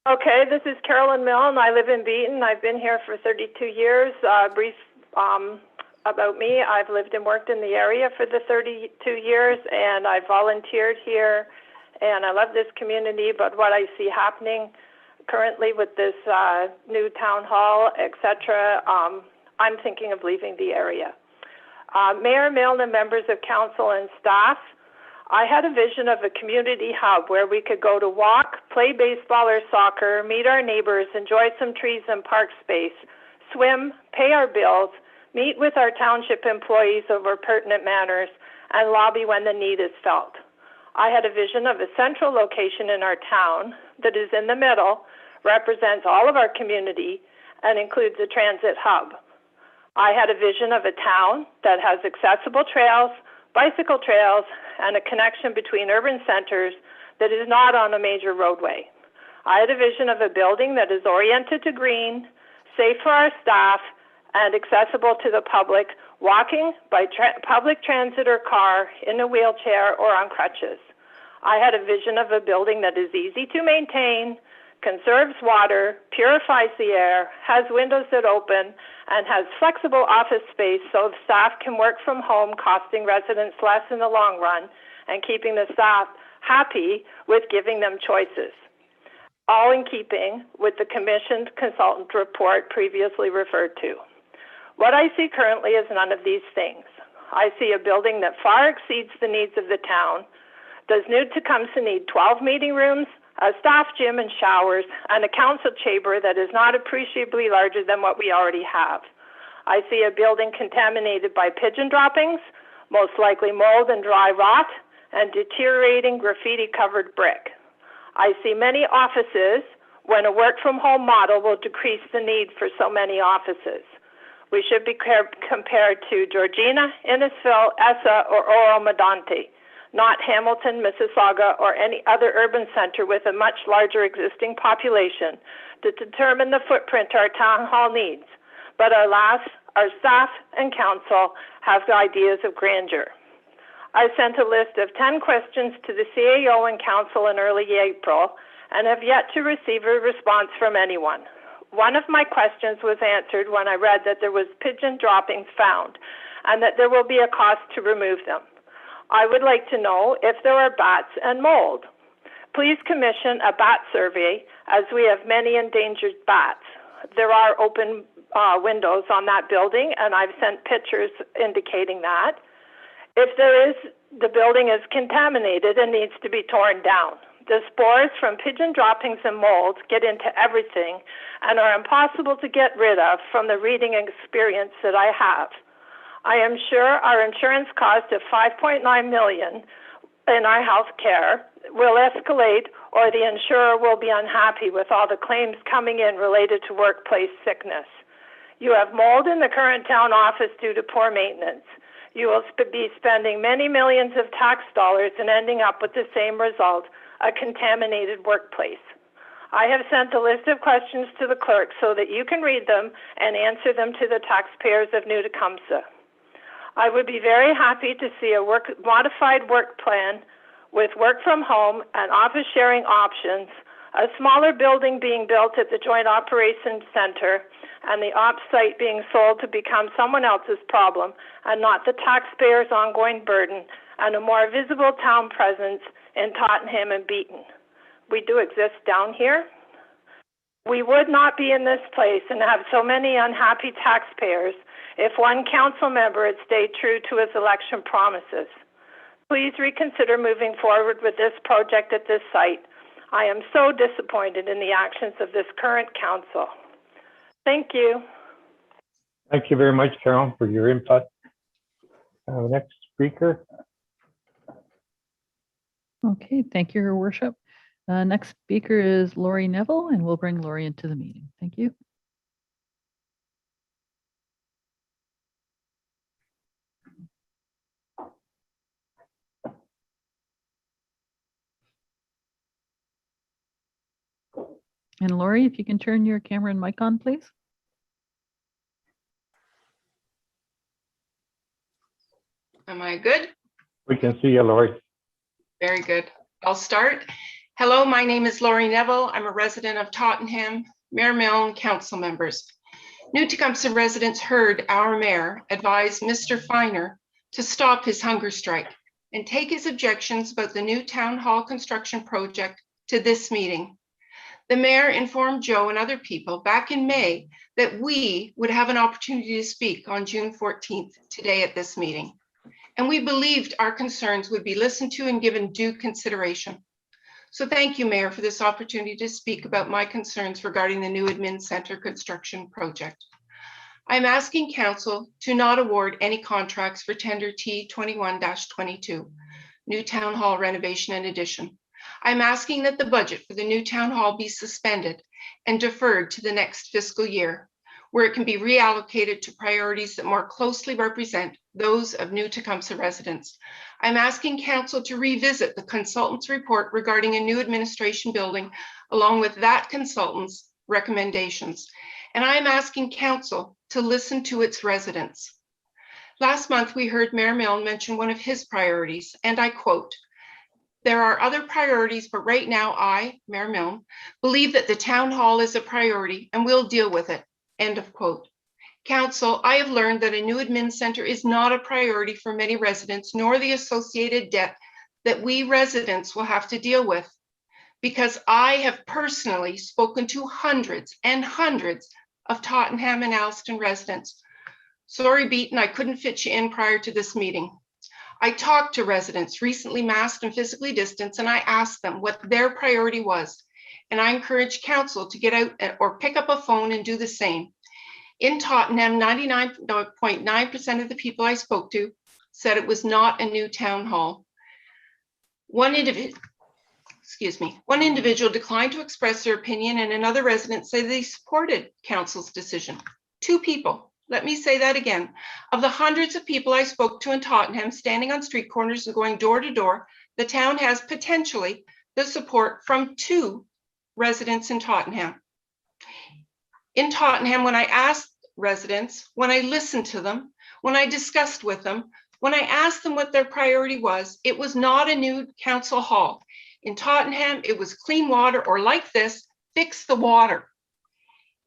Okay, this is Carolyn Milne. I live in Beaton. I've been here for 32 years. Brief about me. I've lived and worked in the area for the 32 years, and I volunteered here, and I love this community, but what I see happening currently with this new town hall, etc., I'm thinking of leaving the area. Mayor Milne and members of council and staff, I had a vision of a community hub where we could go to walk, play baseball or soccer, meet our neighbors, enjoy some trees and park space, swim, pay our bills, meet with our township employees over pertinent matters, and lobby when the need is felt. I had a vision of a central location in our town that is in the middle, represents all of our community, and includes a transit hub. I had a vision of a town that has accessible trails, bicycle trails, and a connection between urban centers that is not on a major roadway. I had a vision of a building that is oriented to green, safe for our staff, and accessible to the public, walking by public transit or car, in a wheelchair, or on crutches. I had a vision of a building that is easy to maintain, conserves water, purifies the air, has windows that open, and has flexible office space so staff can work from home, costing residents less in the long run, and keeping the staff happy with giving them choices. All in keeping with the commissioned consultant report previously referred to. What I see currently is none of these things. I see a building that far exceeds the needs of the town. Does New-Tecumseh need 12 meeting rooms, a staff gym and showers, and a council chamber that is not appreciably larger than what we already have? I see a building contaminated by pigeon droppings, most likely mold and dry rot, and deteriorating graffiti-covered brick. I see many offices when a work-from-home model will decrease the need for so many offices. We should be compared to Georgina, Innisfil, Essa, or Oro-Medonte, not Hamilton, Mississauga, or any other urban center with a much larger existing population to determine the footprint our town hall needs. But alas, our staff and council have ideas of grandeur. I sent a list of 10 questions to the CAO and council in early April and have yet to receive a response from anyone. One of my questions was answered when I read that there was pigeon droppings found and that there will be a cost to remove them. I would like to know if there are bats and mold. Please commission a bat survey, as we have many endangered bats. There are open windows on that building, and I've sent pictures indicating that. If there is, the building is contaminated and needs to be torn down. The spores from pigeon droppings and molds get into everything and are impossible to get rid of from the reading experience that I have. I am sure our insurance cost of $5.9 million in our health care will escalate or the insurer will be unhappy with all the claims coming in related to workplace sickness. You have mold in the current town office due to poor maintenance. You will be spending many millions of tax dollars and ending up with the same result, a contaminated workplace. I have sent a list of questions to the clerk so that you can read them and answer them to the taxpayers of New Tecumseh. I would be very happy to see a modified work plan with work from home and office sharing options, a smaller building being built at the Joint Operations Center, and the ops site being sold to become someone else's problem and not the taxpayers' ongoing burden, and a more visible town presence in Tottenham and Beaton. We do exist down here. We would not be in this place and have so many unhappy taxpayers if one council member had stayed true to his election promises. Please reconsider moving forward with this project at this site. I am so disappointed in the actions of this current council. Thank you. Thank you very much, Carol, for your input. Next speaker. Okay, thank you, Your Worship. Next speaker is Lori Neville, and we'll bring Lori into the meeting. Thank you. And Lori, if you can turn your camera and mic on, please. Am I good? We can see you, Lori. Very good. I'll start. Hello, my name is Lori Neville. I'm a resident of Tottenham, Mayor Milne, council members. New Tecumseh residents heard our mayor advise Mr. Finer to stop his hunger strike and take his objections about the new town hall construction project to this meeting. The mayor informed Joe and other people back in May that we would have an opportunity to speak on June 14th, today at this meeting. And we believed our concerns would be listened to and given due consideration. So thank you, Mayor, for this opportunity to speak about my concerns regarding the new admin center construction project. I'm asking council to not award any contracts for tender T21-22, new town hall renovation and addition. I'm asking that the budget for the new town hall be suspended and deferred to the next fiscal year, where it can be reallocated to priorities that more closely represent those of New Tecumseh residents. I'm asking council to revisit the consultant's report regarding a new administration building, along with that consultant's recommendations. And I'm asking council to listen to its residents. Last month, we heard Mayor Milne mention one of his priorities, and I quote, "There are other priorities, but right now I, Mayor Milne, believe that the town hall is a priority and we'll deal with it." End of quote. Council, I have learned that a new admin center is not a priority for many residents, nor the associated debt that we residents will have to deal with, because I have personally spoken to hundreds and hundreds of Tottenham and Alliston residents. Sorry, Beaton, I couldn't fit you in prior to this meeting. I talked to residents recently masked and physically distanced, and I asked them what their priority was. And I encourage council to get out or pick up a phone and do the same. In Tottenham, 99.9% of the people I spoke to said it was not a new town hall. One individual declined to express their opinion, and another resident said they supported council's decision. 2 people. Let me say that again. Of the hundreds of people I spoke to in Tottenham, standing on street corners and going door to door, the town has potentially the support from 2 residents in Tottenham. In Tottenham, when I asked residents, when I listened to them, when I discussed with them, when I asked them what their priority was, it was not a new council hall. In Tottenham, it was clean water, or like this, fix the water.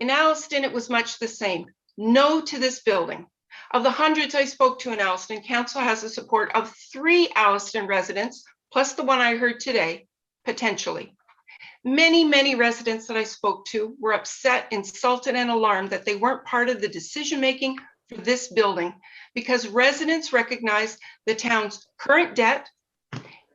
In Alliston, it was much the same. No to this building. Of the hundreds I spoke to in Alliston, council has the support of 3 Alliston residents, plus the one I heard today, potentially. Many, many residents that I spoke to were upset, insulted, and alarmed that they weren't part of the decision-making for this building, because residents recognize the town's current debt,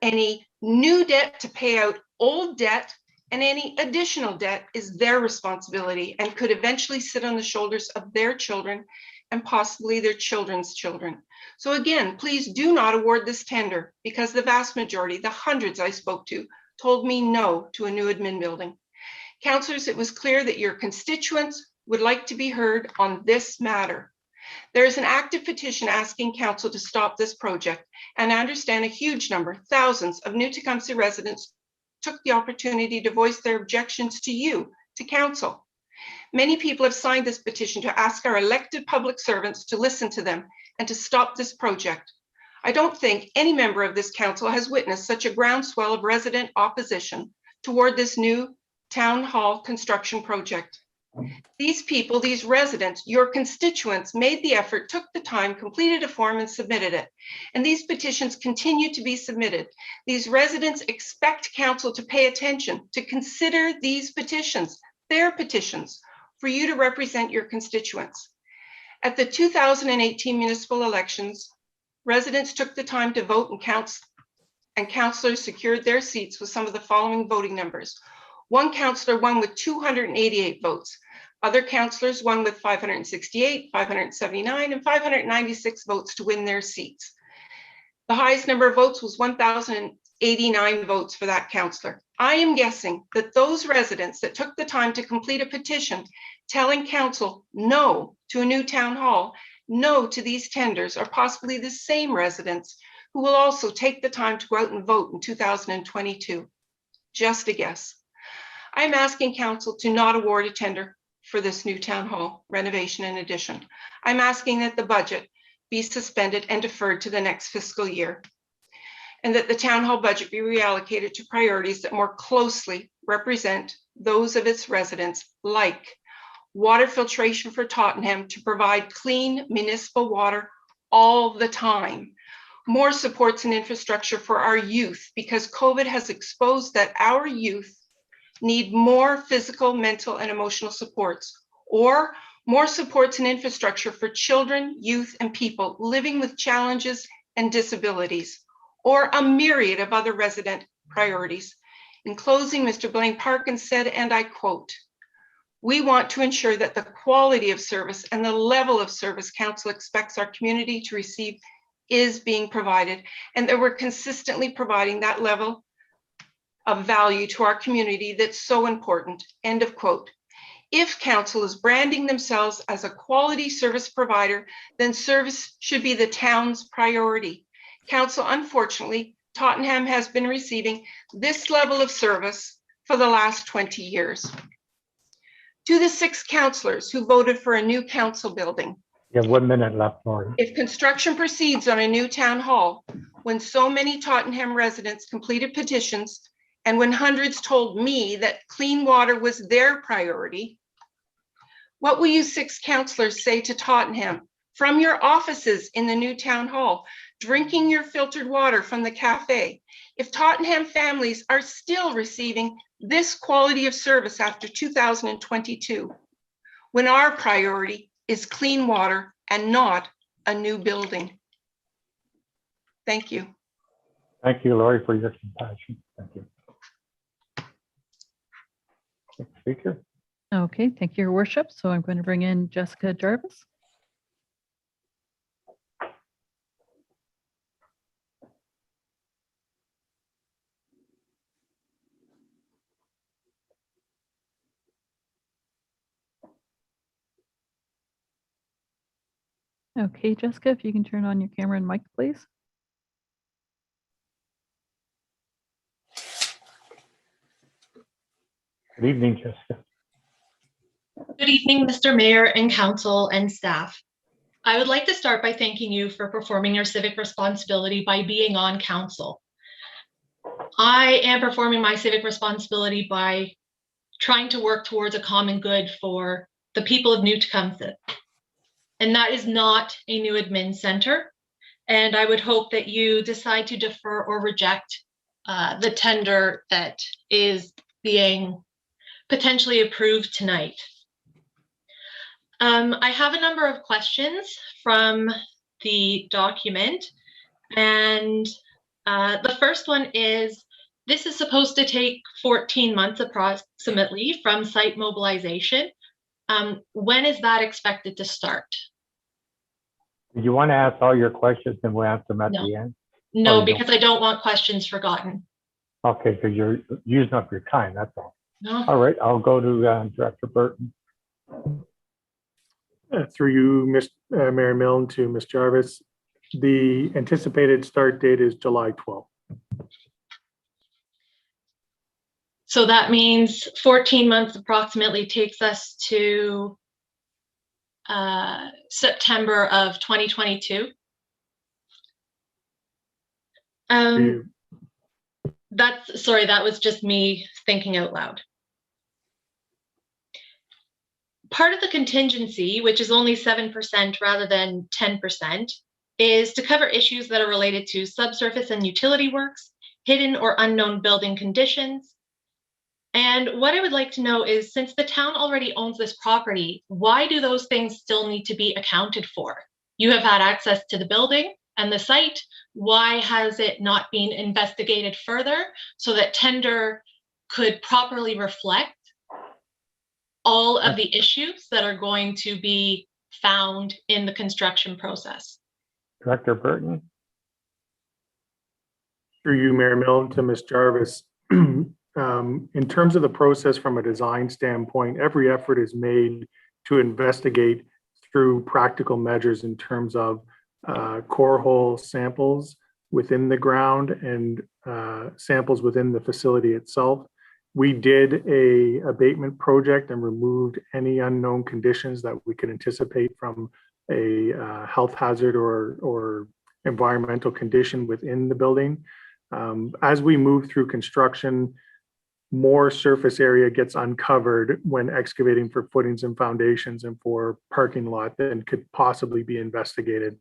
any new debt to pay out old debt, and any additional debt is their responsibility and could eventually sit on the shoulders of their children and possibly their children's children. So again, please do not award this tender, because the vast majority, the hundreds I spoke to, told me no to a new admin building. Councillors, it was clear that your constituents would like to be heard on this matter. There is an active petition asking council to stop this project, and I understand a huge number, thousands of New Tecumseh residents took the opportunity to voice their objections to you, to council. Many people have signed this petition to ask our elected public servants to listen to them and to stop this project. I don't think any member of this council has witnessed such a groundswell of resident opposition toward this new town hall construction project. These people, these residents, your constituents made the effort, took the time, completed a form and submitted it. And these petitions continue to be submitted. These residents expect council to pay attention, to consider these petitions, their petitions, for you to represent your constituents. At the 2018 municipal elections, residents took the time to vote and councillors secured their seats with some of the following voting numbers. One councillor won with 288 votes. Other councillors won with 568, 579, and 596 votes to win their seats. The highest number of votes was 1,089 votes for that councillor. I am guessing that those residents that took the time to complete a petition telling council no to a new town hall, no to these tenders, are possibly the same residents who will also take the time to go out and vote in 2022. Just a guess. I'm asking council to not award a tender for this new town hall renovation and addition. I'm asking that the budget be suspended and deferred to the next fiscal year, and that the town hall budget be reallocated to priorities that more closely represent those of its residents, like water filtration for Tottenham to provide clean municipal water all the time, more supports and infrastructure for our youth, because COVID has exposed that our youth need more physical, mental, and emotional supports, or more supports and infrastructure for children, youth, and people living with challenges and disabilities, or a myriad of other resident priorities. In closing, Mr. Blaine Parkins said, and I quote, "We want to ensure that the quality of service and the level of service council expects our community to receive is being provided, and that we're consistently providing that level of value to our community that's so important," end of quote. If council is branding themselves as a quality service provider, then service should be the town's priority. Council, unfortunately, Tottenham has been receiving this level of service for the last 20 years. To the 6 councillors who voted for a new council building, You have 1 minute left, Lori. if construction proceeds on a new town hall, when so many Tottenham residents completed petitions, and when hundreds told me that clean water was their priority, what will you 6 councillors say to Tottenham from your offices in the new town hall, drinking your filtered water from the cafe, if Tottenham families are still receiving this quality of service after 2022, when our priority is clean water and not a new building? Thank you. Thank you, Lori, for your compassion. Thank you. Next speaker. Okay, thank you, Your Worship. So I'm going to bring in Jessica Jarvis. Okay, Jessica, if you can turn on your camera and mic, please. Good evening, Jessica. Good evening, Mr. Mayor and council and staff. I would like to start by thanking you for performing your civic responsibility by being on council. I am performing my civic responsibility by trying to work towards a common good for the people of New Tecumseh. And that is not a new admin center. And I would hope that you decide to defer or reject the tender that is being potentially approved tonight. I have a number of questions from the document. And the first one is, this is supposed to take 14 months approximately from site mobilization. When is that expected to start? Do you want to ask all your questions and we'll answer them at No. the end? No, you because I don't want questions forgotten. Okay, because you're using up your time, that's all. No. All right, I'll go to Director Burton. Through you, Mayor Milne, to Ms. Jarvis. The anticipated start date is July 12th. So that means 14 months approximately takes us to September of 2022. Sorry, that was just me thinking out loud. Part of the contingency, which is only 7% rather than 10%, is to cover issues that are related to subsurface and utility works, hidden or unknown building conditions. And what I would like to know is, since the town already owns this property, why do those things still need to be accounted for? You have had access to the building and the site. Why has it not been investigated further so that tender could properly reflect all of the issues that are going to be found in the construction process? Director Burton. Through you, Mayor Milne, to Ms. Jarvis. In terms of the process from a design standpoint, every effort is made to investigate through practical measures in terms of core hole samples within the ground and samples within the facility itself. We did a abatement project and removed any unknown conditions that we could anticipate from a health hazard or environmental condition within the building. As we move through construction, more surface area gets uncovered when excavating for footings and foundations and for parking lot than could possibly be investigated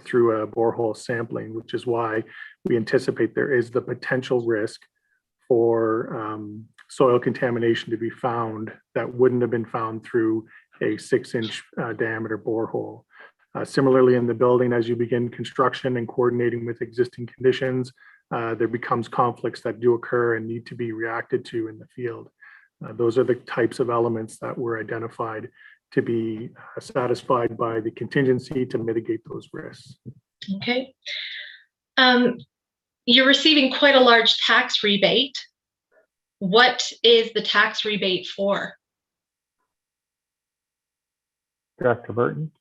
through a borehole sampling, which is why we anticipate there is the potential risk for soil contamination to be found that wouldn't have been found through a 6-inch diameter borehole. Similarly, in the building, as you begin construction and coordinating with existing conditions, there becomes conflicts that do occur and need to be reacted to in the field. Those are the types of elements that were identified to be satisfied by the contingency to mitigate those risks. Okay. You're receiving quite a large tax rebate. What is the tax rebate for? Director Burton.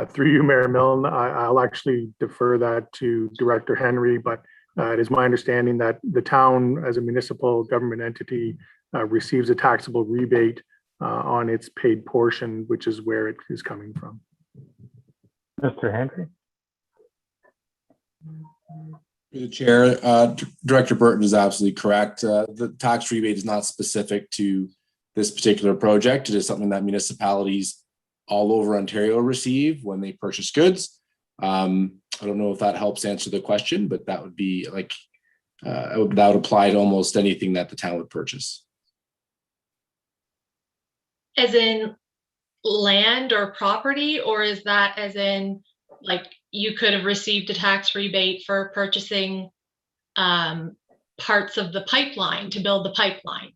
Through you, Mayor Milne, I'll actually defer that to Director Henry, but it is my understanding that the town as a municipal government entity receives a taxable rebate on its paid portion, which is where it is coming from. Mr. Henry. Through the chair, Director Burton is absolutely correct. The tax rebate is not specific to this particular project. It is something that municipalities all over Ontario receive when they purchase goods. I don't know if that helps answer the question, but that would be like, that would apply to almost anything that the town would purchase. As in land or property, or is that as in like you could have received a tax rebate for purchasing parts of the pipeline to build the pipeline?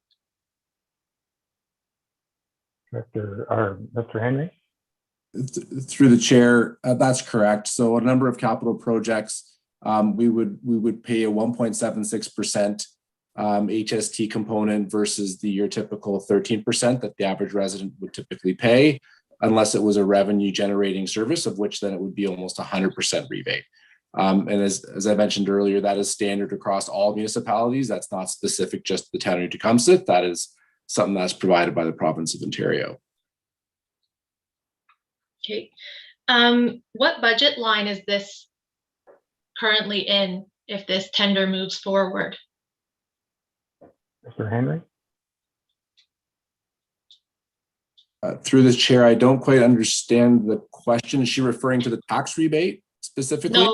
Mr. Henry. Through the chair, that's correct. So a number of capital projects, we would pay a 1.76% HST component versus your typical 13% that the average resident would typically pay, unless it was a revenue generating service, of which then it would be almost 100% rebate. And as I mentioned earlier, that is standard across all municipalities. That's not specific just to the town of Tecumseh. That is something that's provided by the province of Ontario. Okay. What budget line is this currently in if this tender moves forward? Mr. Henry. Through the chair, I don't quite understand the question. Is she referring to the tax rebate specifically?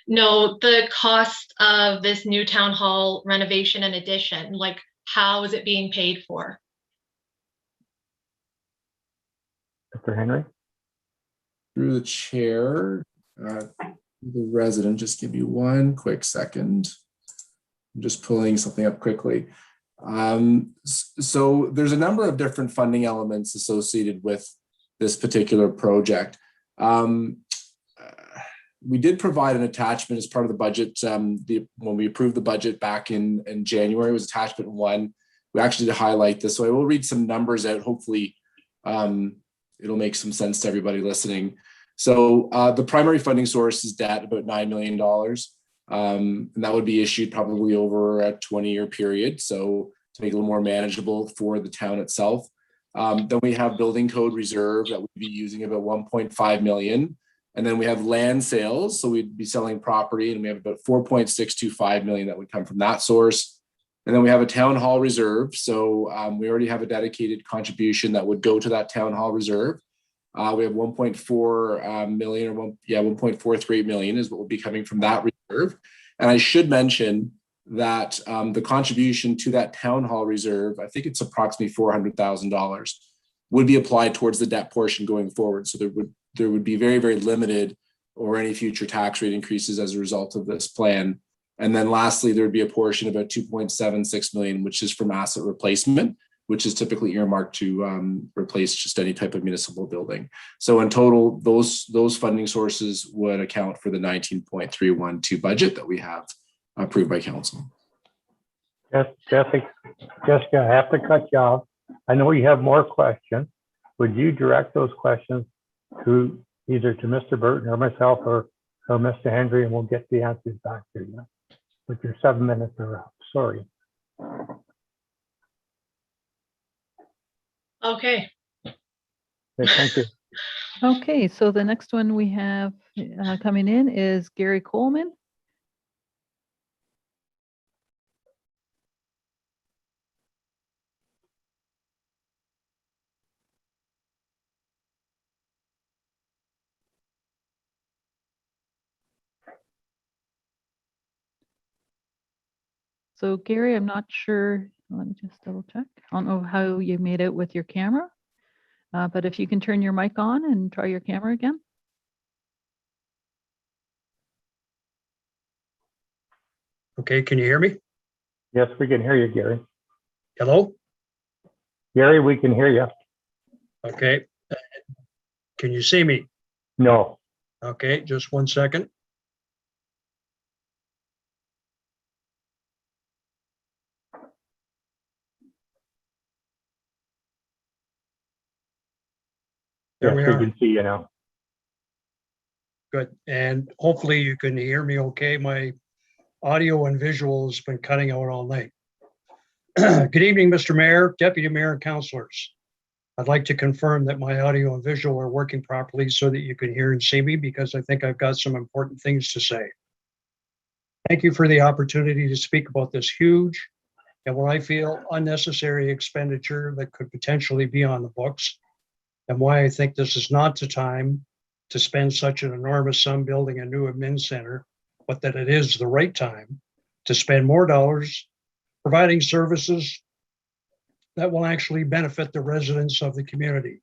No, the cost of this new town hall renovation and addition, like how is it being paid for? Mr. Henry. Through the chair, the resident, just give me one quick second. I'm just pulling something up quickly. So there's a number of different funding elements associated with this particular project. we did provide an attachment as part of the budget. When we approved the budget back in January, it was attachment 1. We actually did highlight this. So I will read some numbers out. Hopefully it'll make some sense to everybody listening. So the primary funding source is debt, about $9 million. And that would be issued probably over a 20-year period. So to make it a little more manageable for the town itself. Then we have building code reserve that we'd be using about 1.5 million. And then we have land sales. So we'd be selling property and we have about 4.625 million that would come from that source. And then we have a town hall reserve. So we already have a dedicated contribution that would go to that town hall reserve. We have 1.4 million or 1.43 million is what will be coming from that reserve. And I should mention that the contribution to that town hall reserve, I think it's approximately $400,000, would be applied towards the debt portion going forward. So there would be very, very limited or any future tax rate increases as a result of this plan. And then lastly, there would be a portion about 2.76 million, which is from asset replacement, which is typically earmarked to replace just any type of municipal building. So in total, those funding sources would account for the 19.312 budget that we have approved by council. Jessica, I have to cut you off. I know you have more questions. Would you direct those questions to either to Mr. Burton or myself or Mr. Henry, and we'll get the answers back to you. With your 7 minutes are up. Sorry. Okay. Thank you. Okay, so the next one we have coming in is Gary Coleman. So Gary, I'm not sure, let me just double check. I don't know how you made out with your camera, but if you can turn your mic on and try your camera again. Okay, can you hear me? Yes, we can hear you, Gary. Hello? Gary, we can hear you. Okay. Can you see me? No. Okay, just 1 second. There Yes, we we are. can see you now. Good. And hopefully you can hear me okay. My audio and visual has been cutting out all night. Good evening, Mr. Mayor, Deputy Mayor, and councilors. I'd like to confirm that my audio and visual are working properly so that you can hear and see me, because I think I've got some important things to say. Thank you for the opportunity to speak about this huge and what I feel unnecessary expenditure that could potentially be on the books, and why I think this is not the time to spend such an enormous sum building a new admin center, but that it is the right time to spend more dollars providing services that will actually benefit the residents of the community.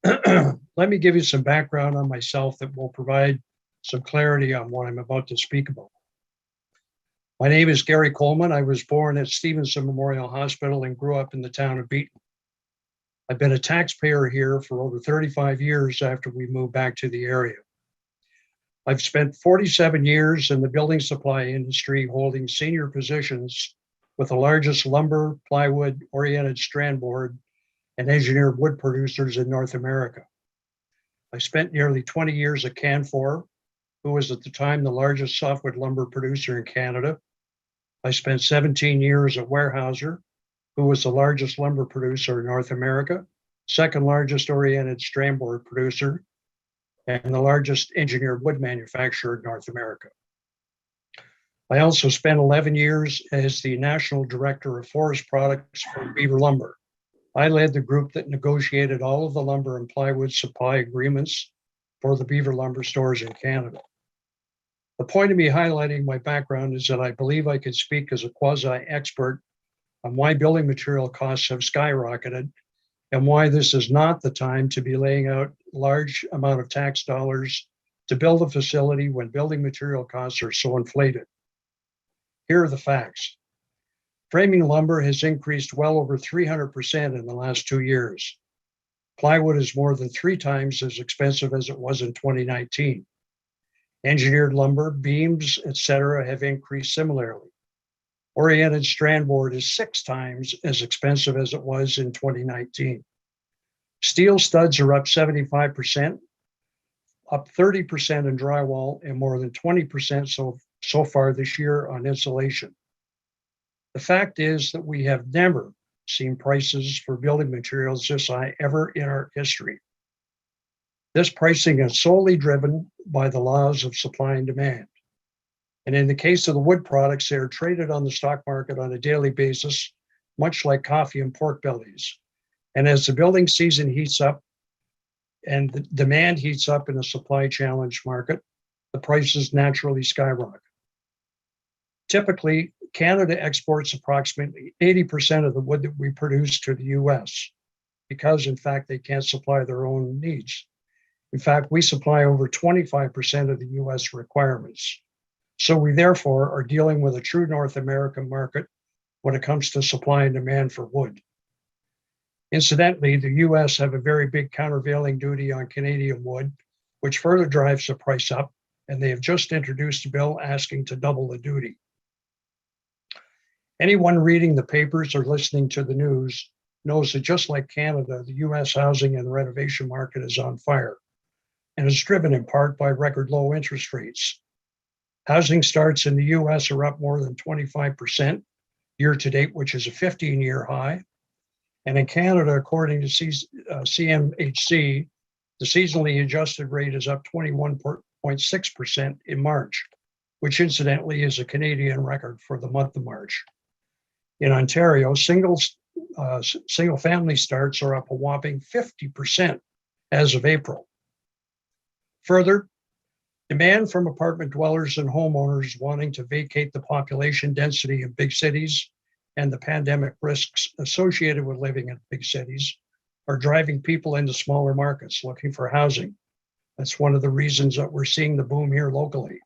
Let me give you some background on myself that will provide some clarity on what I'm about to speak about. My name is Gary Coleman. I was born at Stevenson Memorial Hospital and grew up in the town of Beaton. I've been a taxpayer here for over 35 years after we moved back to the area. I've spent 47 years in the building supply industry holding senior positions with the largest lumber, plywood, oriented strand board, and engineered wood producers in North America. I spent nearly 20 years at Canfor, who was at the time the largest softwood lumber producer in Canada. I spent 17 years at Weyerhaeuser, who was the largest lumber producer in North America, second largest oriented strand board producer, and the largest engineered wood manufacturer in North America. I also spent 11 years as the National Director of Forest Products for Beaver Lumber. I led the group that negotiated all of the lumber and plywood supply agreements for the Beaver Lumber stores in Canada. The point of me highlighting my background is that I believe I could speak as a quasi-expert on why building material costs have skyrocketed and why this is not the time to be laying out large amount of tax dollars to build a facility when building material costs are so inflated. Here are the facts. Framing lumber has increased well over 300% in the last 2 years. Plywood is more than 3 times as expensive as it was in 2019. Engineered lumber, beams, etc., have increased similarly. Oriented strand board is 6 times as expensive as it was in 2019. Steel studs are up 75%, up 30% in drywall, and more than 20% so far this year on insulation. The fact is that we have never seen prices for building materials this high ever in our history. This pricing is solely driven by the laws of supply and demand. And in the case of the wood products, they are traded on the stock market on a daily basis, much like coffee and pork bellies. And as the building season heats up and the demand heats up in a supply challenged market, the prices naturally skyrocket. Typically, Canada exports approximately 80% of the wood that we produce to the US because, in fact, they can't supply their own needs. In fact, we supply over 25% of the US requirements. So we therefore are dealing with a true North American market when it comes to supply and demand for wood. Incidentally, the US have a very big countervailing duty on Canadian wood, which further drives the price up, and they have just introduced a bill asking to double the duty. Anyone reading the papers or listening to the news knows that just like Canada, the US housing and renovation market is on fire and is driven in part by record low interest rates. Housing starts in the US are up more than 25% year to date, which is a 15-year high. And in Canada, according to CMHC, the seasonally adjusted rate is up 21.6% in March, which incidentally is a Canadian record for the month of March. In Ontario, single-family starts are up a whopping 50% as of April. Further, demand from apartment dwellers and homeowners wanting to vacate the population density of big cities and the pandemic risks associated with living in big cities are driving people into smaller markets looking for housing. That's one of the reasons that we're seeing the boom here locally.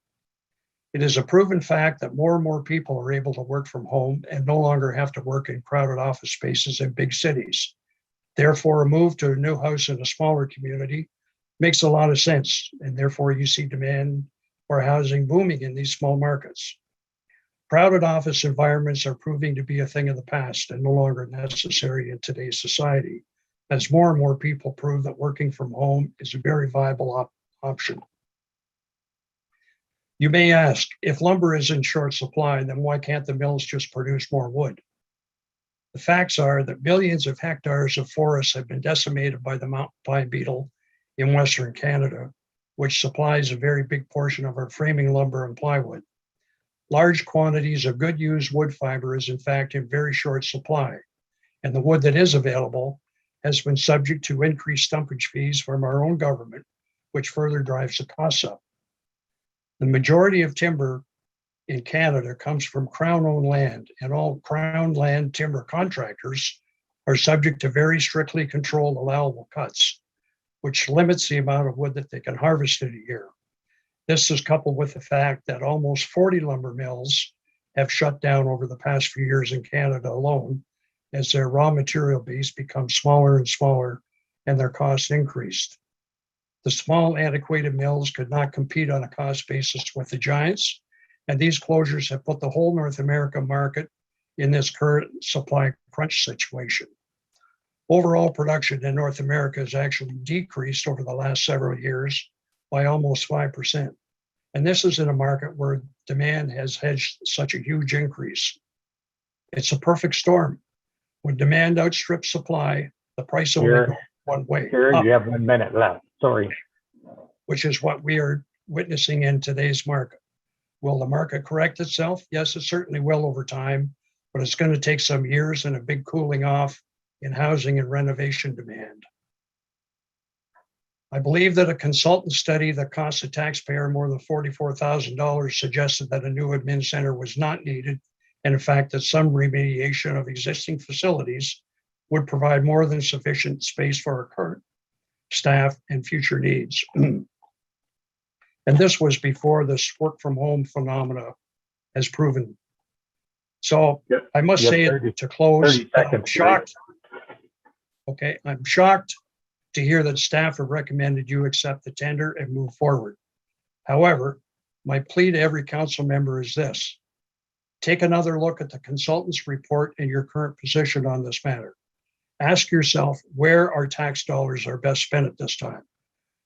It is a proven fact that more and more people are able to work from home and no longer have to work in crowded office spaces in big cities. Therefore, a move to a new house in a smaller community makes a lot of sense, and therefore you see demand for housing booming in these small markets. Crowded office environments are proving to be a thing of the past and no longer necessary in today's society, as more and more people prove that working from home is a very viable option. You may ask, if lumber is in short supply, then why can't the mills just produce more wood? The facts are that billions of hectares of forests have been decimated by the mountain pine beetle in Western Canada, which supplies a very big portion of our framing lumber and plywood. Large quantities of good used wood fiber is in fact in very short supply, and the wood that is available has been subject to increased stumpage fees from our own government, which further drives the costs up. The majority of timber in Canada comes from Crown-owned land, and all Crown land timber contractors are subject to very strictly controlled allowable cuts, which limits the amount of wood that they can harvest in a year. This is coupled with the fact that almost 40 lumber mills have shut down over the past few years in Canada alone, as their raw material base becomes smaller and smaller and their costs increased. The small antiquated mills could not compete on a cost basis with the giants, and these closures have put the whole North American market in this current supply crunch situation. Overall production in North America has actually decreased over the last several years by almost 5%. And this is in a market where demand has hedged such a huge increase. It's a perfect storm. When demand outstrips supply, the price only goes one way. You have 1 minute left. Sorry. Which is what we are witnessing in today's market. Will the market correct itself? Yes, it certainly will over time, but it's going to take some years and a big cooling off in housing and renovation demand. I believe that a consultant study that cost the taxpayer more than $44,000 suggested that a new admin center was not needed, and in fact that some remediation of existing facilities would provide more than sufficient space for our current staff and future needs. And this was before this work from home phenomena has proven. So I must say to close, I'm shocked. Okay, I'm shocked to hear that staff have recommended you accept the tender and move forward. However, My plea to every council member is this. Take another look at the consultant's report and your current position on this matter. Ask yourself where our tax dollars are best spent at this time.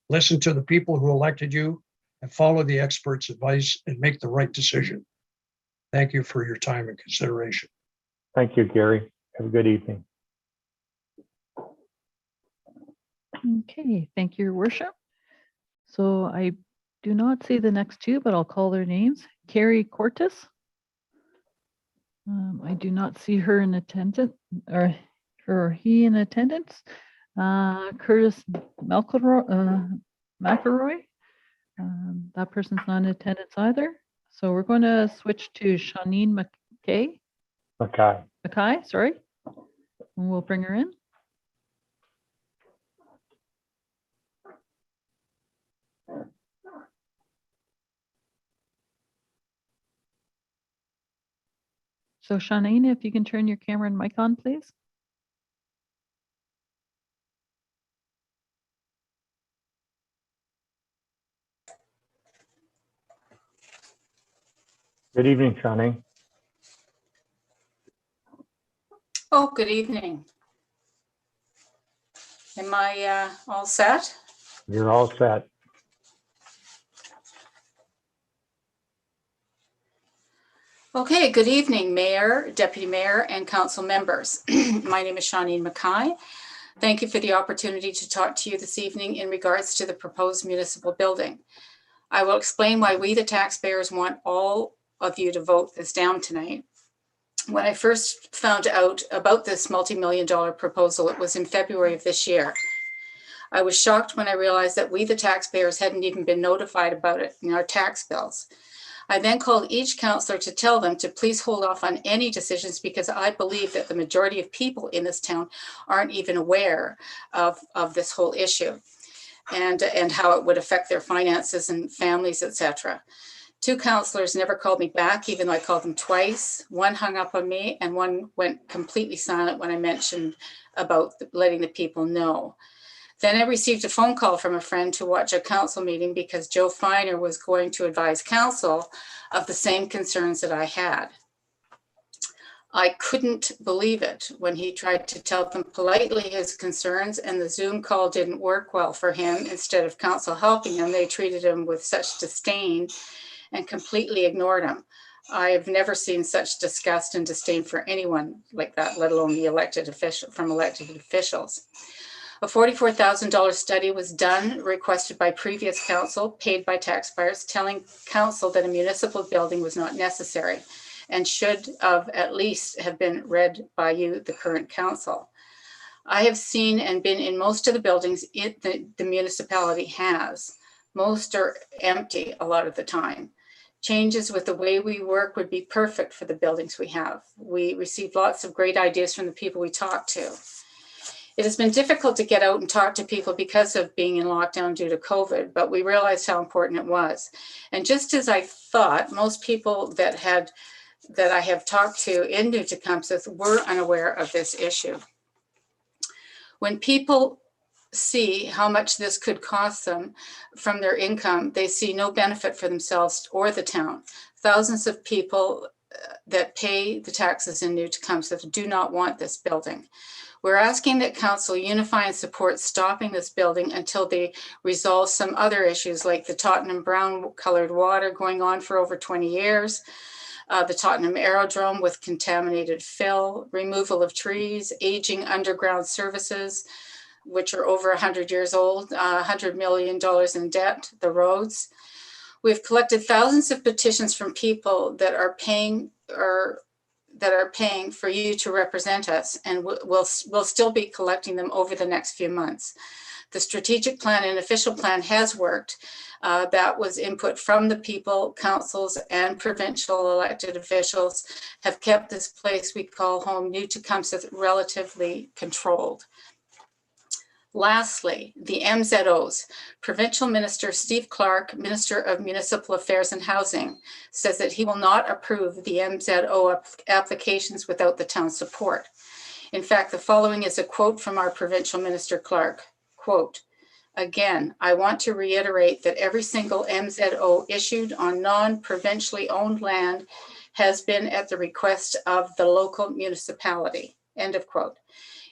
Listen to the people who elected you and follow the experts' advice and make the right decision. Thank you for your time and consideration. Thank you, Gary. Have a good evening. Okay, thank you, Your Worship. So I do not see the next two, but I'll call their names. Carrie Cortis. I do not see her in attendance, or her or he in attendance. Curtis McElroy. That person's not in attendance either. So we're going to switch to Shawneen Mackay, sorry. And we'll bring her in. So Shawneen, if you can turn your camera and mic on, please. Good evening, Shawnee. Oh, good evening. Am I all set? You're all set. Okay, good evening, Mayor, Deputy Mayor, and council members. My name is Shawneen Mackay. Thank you for the opportunity to talk to you this evening in regards to the proposed municipal building. I will explain why we, the taxpayers, want all of you to vote this down tonight. When I first found out about this multi-million-dollar proposal, it was in February of this year. I was shocked when I realized that we, the taxpayers, hadn't even been notified about it in our tax bills. I then called each councillor to tell them to please hold off on any decisions because I believe that the majority of people in this town aren't even aware of this whole issue and how it would affect their finances and families, etc. 2 councillors never called me back, even though I called them twice. 1 hung up on me and 1 went completely silent when I mentioned about letting the people know. Then I received a phone call from a friend to watch a council meeting because Joe Feiner was going to advise council of the same concerns that I had. I couldn't believe it when he tried to tell them politely his concerns and the Zoom call didn't work well for him. Instead of council helping him, they treated him with such disdain and completely ignored him. I've never seen such disgust and disdain for anyone like that, let alone the elected officials. A $44,000 study was done, requested by previous council, paid by taxpayers, telling council that a municipal building was not necessary and should at least have been read by you, the current council. I have seen and been in most of the buildings the municipality has. Most are empty a lot of the time. Changes with the way we work would be perfect for the buildings we have. We receive lots of great ideas from the people we talk to. It has been difficult to get out and talk to people because of being in lockdown due to COVID, but we realized how important it was. And just as I thought, most people that I have talked to in New Tecumseh were unaware of this issue. When people see how much this could cost them from their income, they see no benefit for themselves or the town. Thousands of people that pay the taxes in New Tecumseh do not want this building. We're asking that council unify and support stopping this building until they resolve some other issues like the Tottenham brown colored water going on for over 20 years, the Tottenham Aerodrome with contaminated fill, removal of trees, aging underground services, which are over 100 years old, $100 million in debt, the roads. We've collected thousands of petitions from people that are paying for you to represent us, and we'll still be collecting them over the next few months. The strategic plan and official plan has worked. That was input from the people, councils, and provincial elected officials have kept this place we call home, New Tecumseh, relatively controlled. Lastly, the MZOs. Provincial Minister Steve Clark, Minister of Municipal Affairs and Housing, says that he will not approve the MZO applications without the town's support. In fact, the following is a quote from our Provincial Minister Clark, quote, Again, I want to reiterate that every single MZO issued on non-provincially owned land has been at the request of the local municipality. End of quote.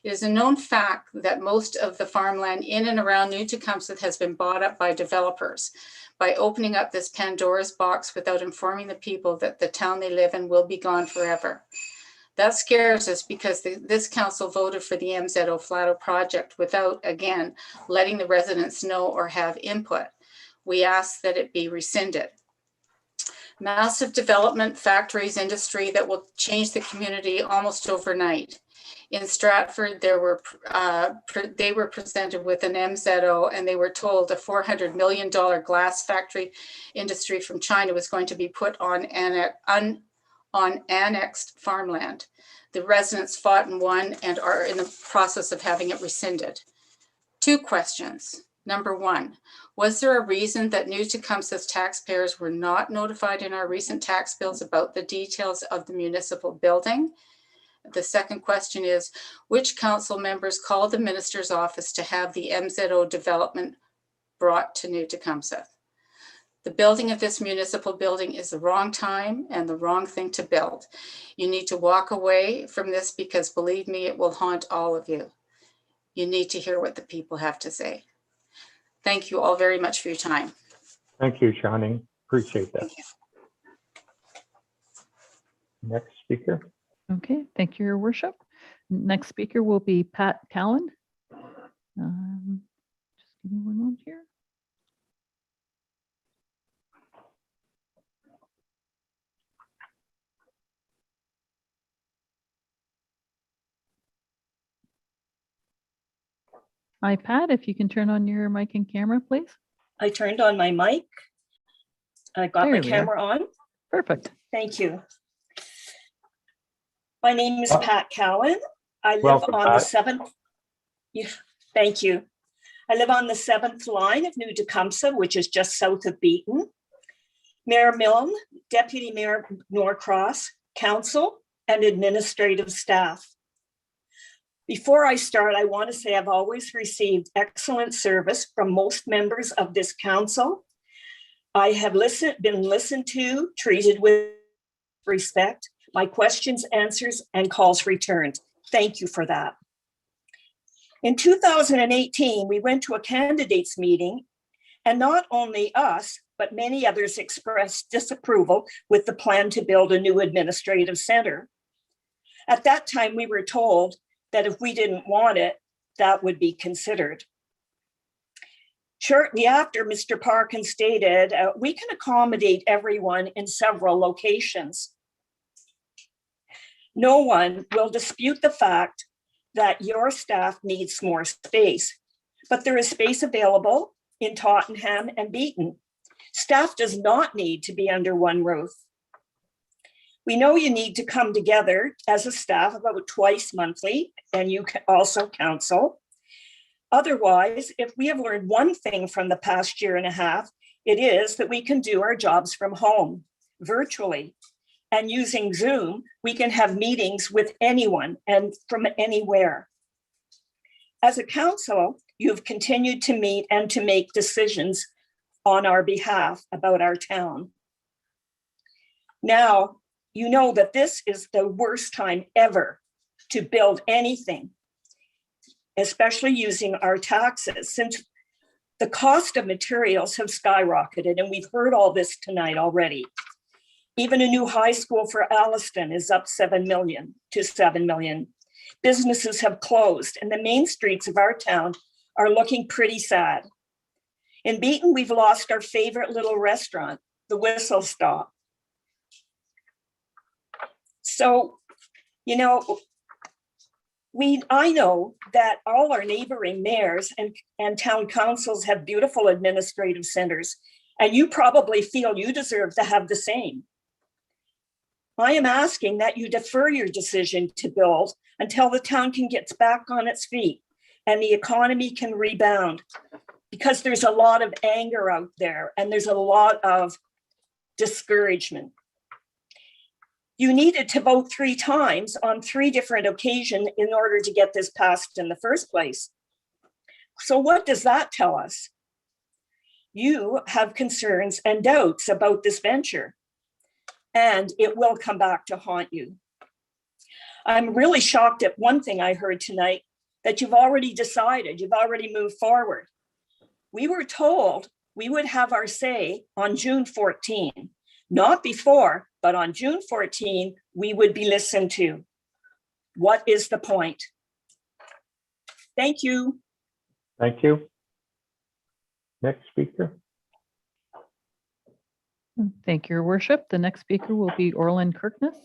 It is a known fact that most of the farmland in and around New Tecumseh has been bought up by developers. By opening up this Pandora's box without informing the people that the town they live in will be gone forever. That scares us because this council voted for the MZO Flato project without, again, letting the residents know or have input. We ask that it be rescinded. Massive development, factories, industry that will change the community almost overnight. In Stratford, they were presented with an MZO and they were told a $400 million glass factory industry from China was going to be put on annexed farmland. The residents fought and won and are in the process of having it rescinded. 2 questions. Number 1, was there a reason that New Tecumseh's taxpayers were not notified in our recent tax bills about the details of the municipal building? The second question is, which council members called the minister's office to have the MZO development brought to New Tecumseh? The building of this municipal building is the wrong time and the wrong thing to build. You need to walk away from this because believe me, it will haunt all of you. You need to hear what the people have to say. Thank you all very much for your time. Thank you, Shawnee. Appreciate that. Next speaker. Okay, thank you, Your Worship. Next speaker will be Pat Cowan. Just give me one moment here. Hi, Pat, if you can turn on your mic and camera, please. I turned on my mic. I got There my we are. camera on. Perfect. Thank you. My name is Pat Cowan. I live Welcome, on the Pat. 7th. Thank you. I live on the 7th line of New Tecumseh, which is just south of Beaton. Mayor Milne, Deputy Mayor Norcross, council, and administrative staff. Before I start, I want to say I've always received excellent service from most members of this council. I have been listened to, treated with respect, my questions, answers, and calls returned. Thank you for that. In 2018, we went to a candidates meeting, and not only us, but many others expressed disapproval with the plan to build a new administrative center. At that time, we were told that if we didn't want it, that would be considered. Shortly after, Mr. Parkin stated, we can accommodate everyone in several locations. No one will dispute the fact that your staff needs more space, but there is space available in Tottenham and Beaton. Staff does not need to be under one roof. We know you need to come together as a staff about twice monthly, and you can also council. Otherwise, if we have learned one thing from the past year and a half, it is that we can do our jobs from home, virtually. And using Zoom, we can have meetings with anyone and from anywhere. As a council, you've continued to meet and to make decisions on our behalf about our town. Now, you know that this is the worst time ever to build anything, especially using our taxes, since the cost of materials have skyrocketed, and we've heard all this tonight already. Even a new high school for Alliston is up $7 million to $7 million. Businesses have closed, and the main streets of our town are looking pretty sad. In Beaton, we've lost our favorite little restaurant, the Whistle Stop. So, you know, I know that all our neighboring mayors and town councils have beautiful administrative centers, and you probably feel you deserve to have the same. I am asking that you defer your decision to build until the town can get back on its feet and the economy can rebound, because there's a lot of anger out there and there's a lot of discouragement. You needed to vote 3 times on 3 different occasions in order to get this passed in the first place. So what does that tell us? You have concerns and doubts about this venture, and it will come back to haunt you. I'm really shocked at one thing I heard tonight, that you've already decided, you've already moved forward. We were told we would have our say on June 14, not before, but on June 14, we would be listened to. What is the point? Thank you. Thank you. Next speaker. Thank you, Your Worship. The next speaker will be Orland Kirkness.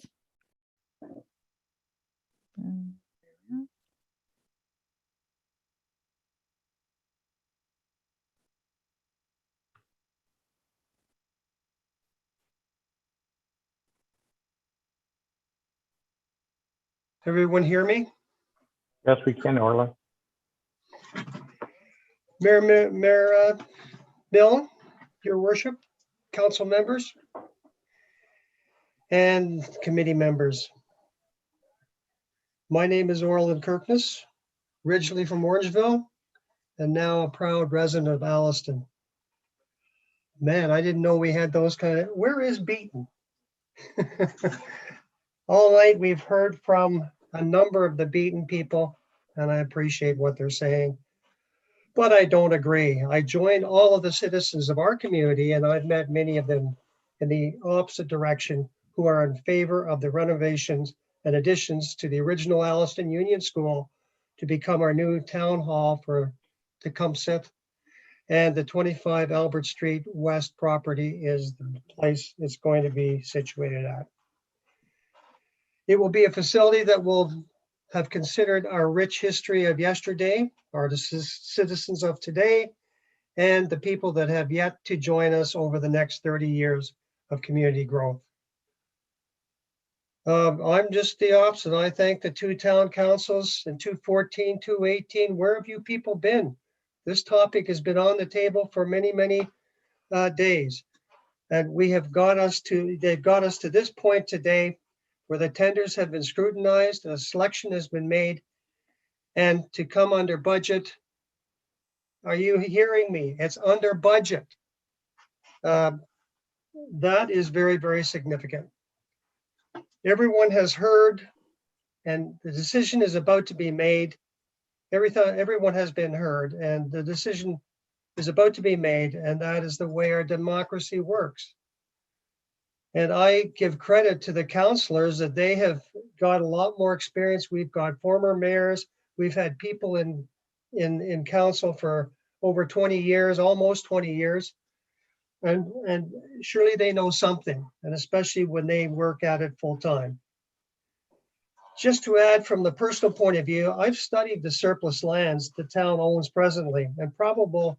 Everyone hear me? Yes, we can, Orland. Mayor Milne, Your Worship, council members, and committee members. My name is Orland Kirkness, originally from Orangeville, and now a proud resident of Alliston. Man, I didn't know we had those kind of, where is Beaton? All night we've heard from a number of the Beaton people, and I appreciate what they're saying. But I don't agree. I join all of the citizens of our community, and I've met many of them in the opposite direction who are in favor of the renovations and additions to the original Alliston Union School to become our new town hall for Tecumseh. And the 25 Albert Street West property is the place it's going to be situated at. It will be a facility that will have considered our rich history of yesterday, our citizens of today, and the people that have yet to join us over the next 30 years of community growth. I'm just the opposite. I thank the two town councils in 2014, 2018. Where have you people been? This topic has been on the table for many, many days. And they've got us to this point today where the tenders have been scrutinized, a selection has been made, and to come under budget. Are you hearing me? It's under budget. That is very, very significant. Everyone has heard, and the decision is about to be made. Everyone has been heard, and the decision is about to be made, and that is the way our democracy works. And I give credit to the councillors that they have got a lot more experience. We've got former mayors. We've had people in council for over 20 years, almost 20 years. And surely they know something, and especially when they work at it full time. Just to add from the personal point of view, I've studied the surplus lands the town owns presently and probable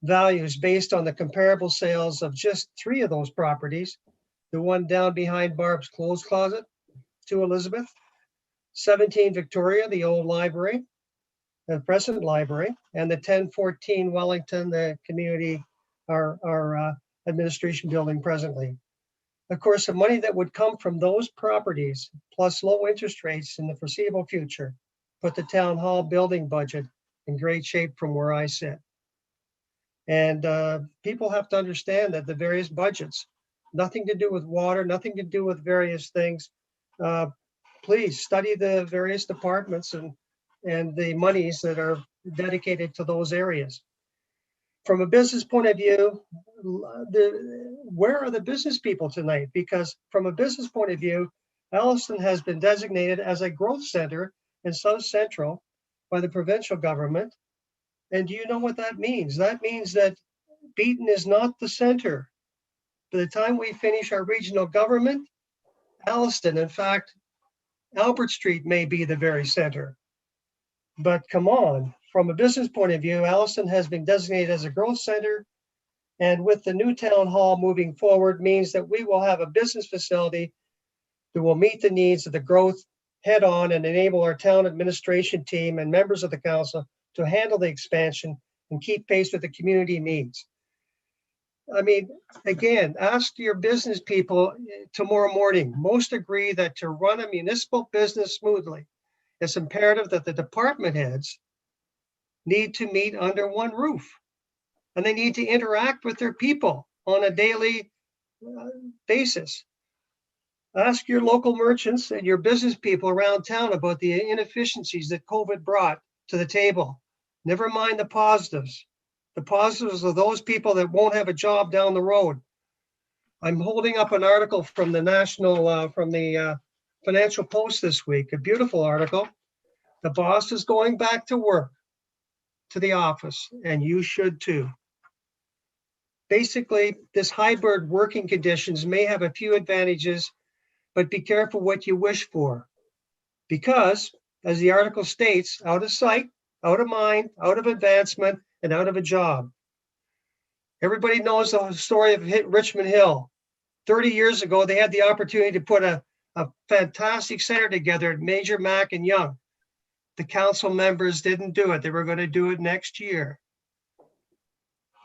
values based on the comparable sales of just 3 of those properties. The one down behind Barb's clothes closet, 2 Elizabeth, 17 Victoria, the old library, the present library, and the 1014 Wellington, the community, our administration building presently. Of course, the money that would come from those properties, plus low interest rates in the foreseeable future, put the town hall building budget in great shape from where I sit. And people have to understand that the various budgets, nothing to do with water, nothing to do with various things. Please study the various departments and the monies that are dedicated to those areas. From a business point of view, where are the business people tonight? Because from a business point of view, Alliston has been designated as a growth center in South Central by the provincial government. And do you know what that means? That means that Beaton is not the center. By the time we finish our regional government, Alliston, in fact, Albert Street may be the very center. But come on, from a business point of view, Alliston has been designated as a growth center. And with the new town hall moving forward means that we will have a business facility that will meet the needs of the growth head on and enable our town administration team and members of the council to handle the expansion and keep pace with the community needs. I mean, again, ask your business people tomorrow morning. Most agree that to run a municipal business smoothly, it's imperative that the department heads need to meet under one roof. And they need to interact with their people on a daily basis. Ask your local merchants and your business people around town about the inefficiencies that COVID brought to the table. Never mind the positives. The positives are those people that won't have a job down the road. I'm holding up an article from the Financial Post this week, a beautiful article. The boss is going back to work, to the office, and you should too. Basically, this hybrid working conditions may have a few advantages, but be careful what you wish for. Because, as the article states, out of sight, out of mind, out of advancement, and out of a job. Everybody knows the story of Richmond Hill. 30 years ago, they had the opportunity to put a fantastic center together at Major, Mac, and Young. The council members didn't do it. They were going to do it next year.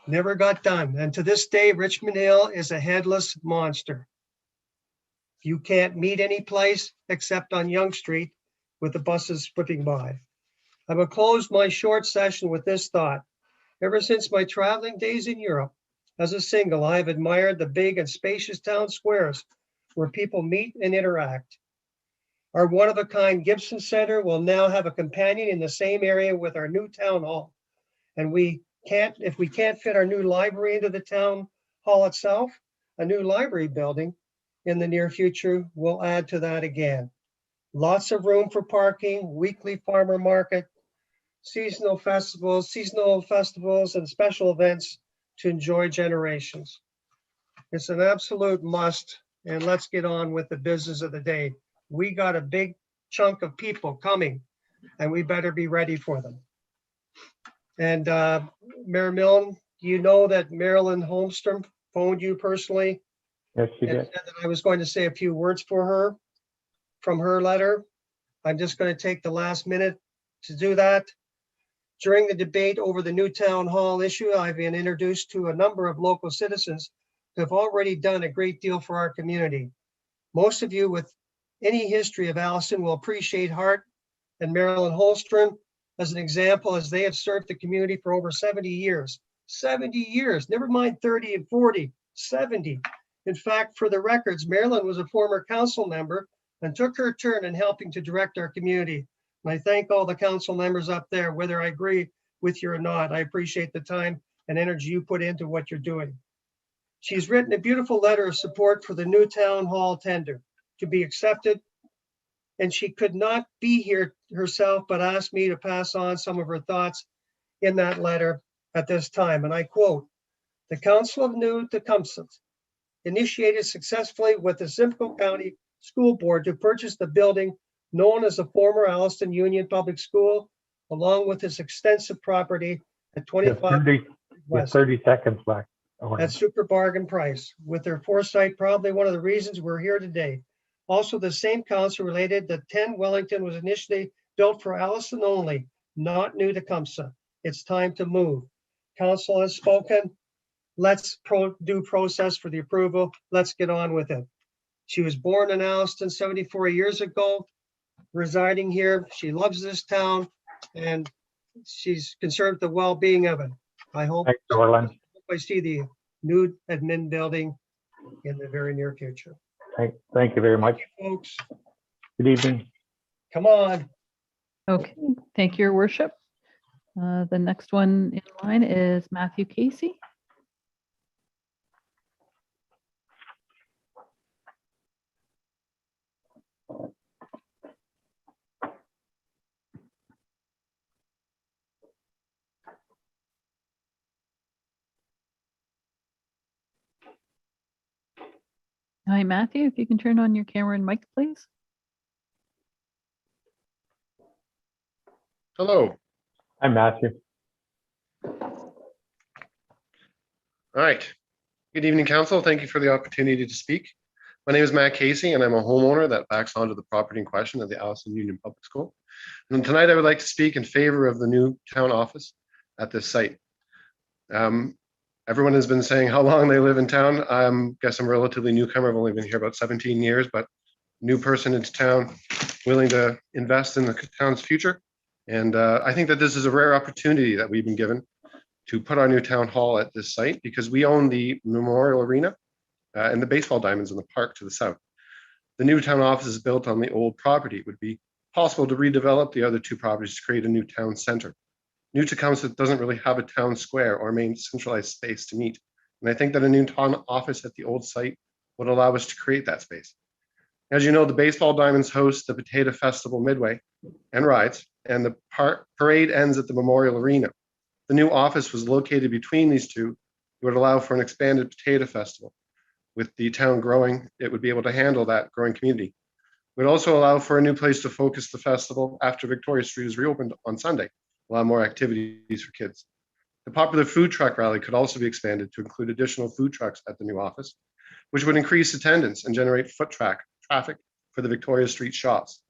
Never got done. And to this day, Richmond Hill is a headless monster. You can't meet any place except on Yonge Street with the buses whipping by. I will close my short session with this thought. Ever since my traveling days in Europe, as a single, I have admired the big and spacious town squares where people meet and interact. Our one-of-a-kind Gibson Center will now have a companion in the same area with our new town hall. And if we can't fit our new library into the town hall itself, a new library building in the near future will add to that again. Lots of room for parking, weekly farmer market, seasonal festivals and special events to enjoy generations. It's an absolute must, and let's get on with the business of the day. We got a big chunk of people coming, and we better be ready for them. And Mayor Milne, you know that Marilyn Holmstrom phoned you personally? Yes, she And did. said that I was going to say a few words for her from her letter. I'm just going to take the last minute to do that. During the debate over the new town hall issue, I've been introduced to a number of local citizens who have already done a great deal for our community. Most of you with any history of Alliston will appreciate Hart and Marilyn Holmstrom as an example, as they have served the community for over 70 years. 70 years, never mind 30 and 40, 70. In fact, for the records, Marilyn was a former council member and took her turn in helping to direct our community. And I thank all the council members up there, whether I agree with you or not. I appreciate the time and energy you put into what you're doing. She's written a beautiful letter of support for the new town hall tender to be accepted. And she could not be here herself, but asked me to pass on some of her thoughts in that letter at this time. And I quote, "The Council of New Tecumseh initiated successfully with the Simcoe County School Board to purchase the building known as the former Alliston Union Public School, along with its extensive property at 25 West. 30 seconds left. At super bargain price. With their foresight, probably one of the reasons we're here today. Also, the same council related that 10 Wellington was initially built for Alliston only, not New Tecumseh. It's time to move. Council has spoken. Let's do process for the approval. Let's get on with it." She was born in Alliston 74 years ago, residing here. She loves this town and she's concerned with the well-being of it. I hope Thanks, Orland. I see the new admin building in the very near future. Thank you very much. Folks, Good evening. come on. Okay, thank you, Your Worship. The next one in line is Matthew Casey. Hi, Matthew, if you can turn on your camera and mic, please. Hello. Hi, Matthew. All right. Good evening, Council. Thank you for the opportunity to speak. My name is Matt Casey, and I'm a homeowner that backs onto the property in question at the Alliston Union Public School. And tonight I would like to speak in favor of the new town office at this site. Everyone has been saying how long they live in town. I guess I'm a relatively newcomer. I've only been here about 17 years, but new person into town, willing to invest in the town's future. And I think that this is a rare opportunity that we've been given to put our new town hall at this site because we own the Memorial Arena and the baseball diamonds in the park to the south. The new town office is built on the old property. It would be possible to redevelop the other two properties to create a new town center. New Tecumseh doesn't really have a town square or main centralized space to meet. And I think that a new town office at the old site would allow us to create that space. As you know, the baseball diamonds host the Potato Festival Midway and rides, and the parade ends at the Memorial Arena. The new office was located between these two. It would allow for an expanded potato festival. With the town growing, it would be able to handle that growing community. It would also allow for a new place to focus the festival after Victoria Street is reopened on Sunday, allow more activities for kids. The popular food truck rally could also be expanded to include additional food trucks at the new office, which would increase attendance and generate foot traffic for the Victoria Street shops.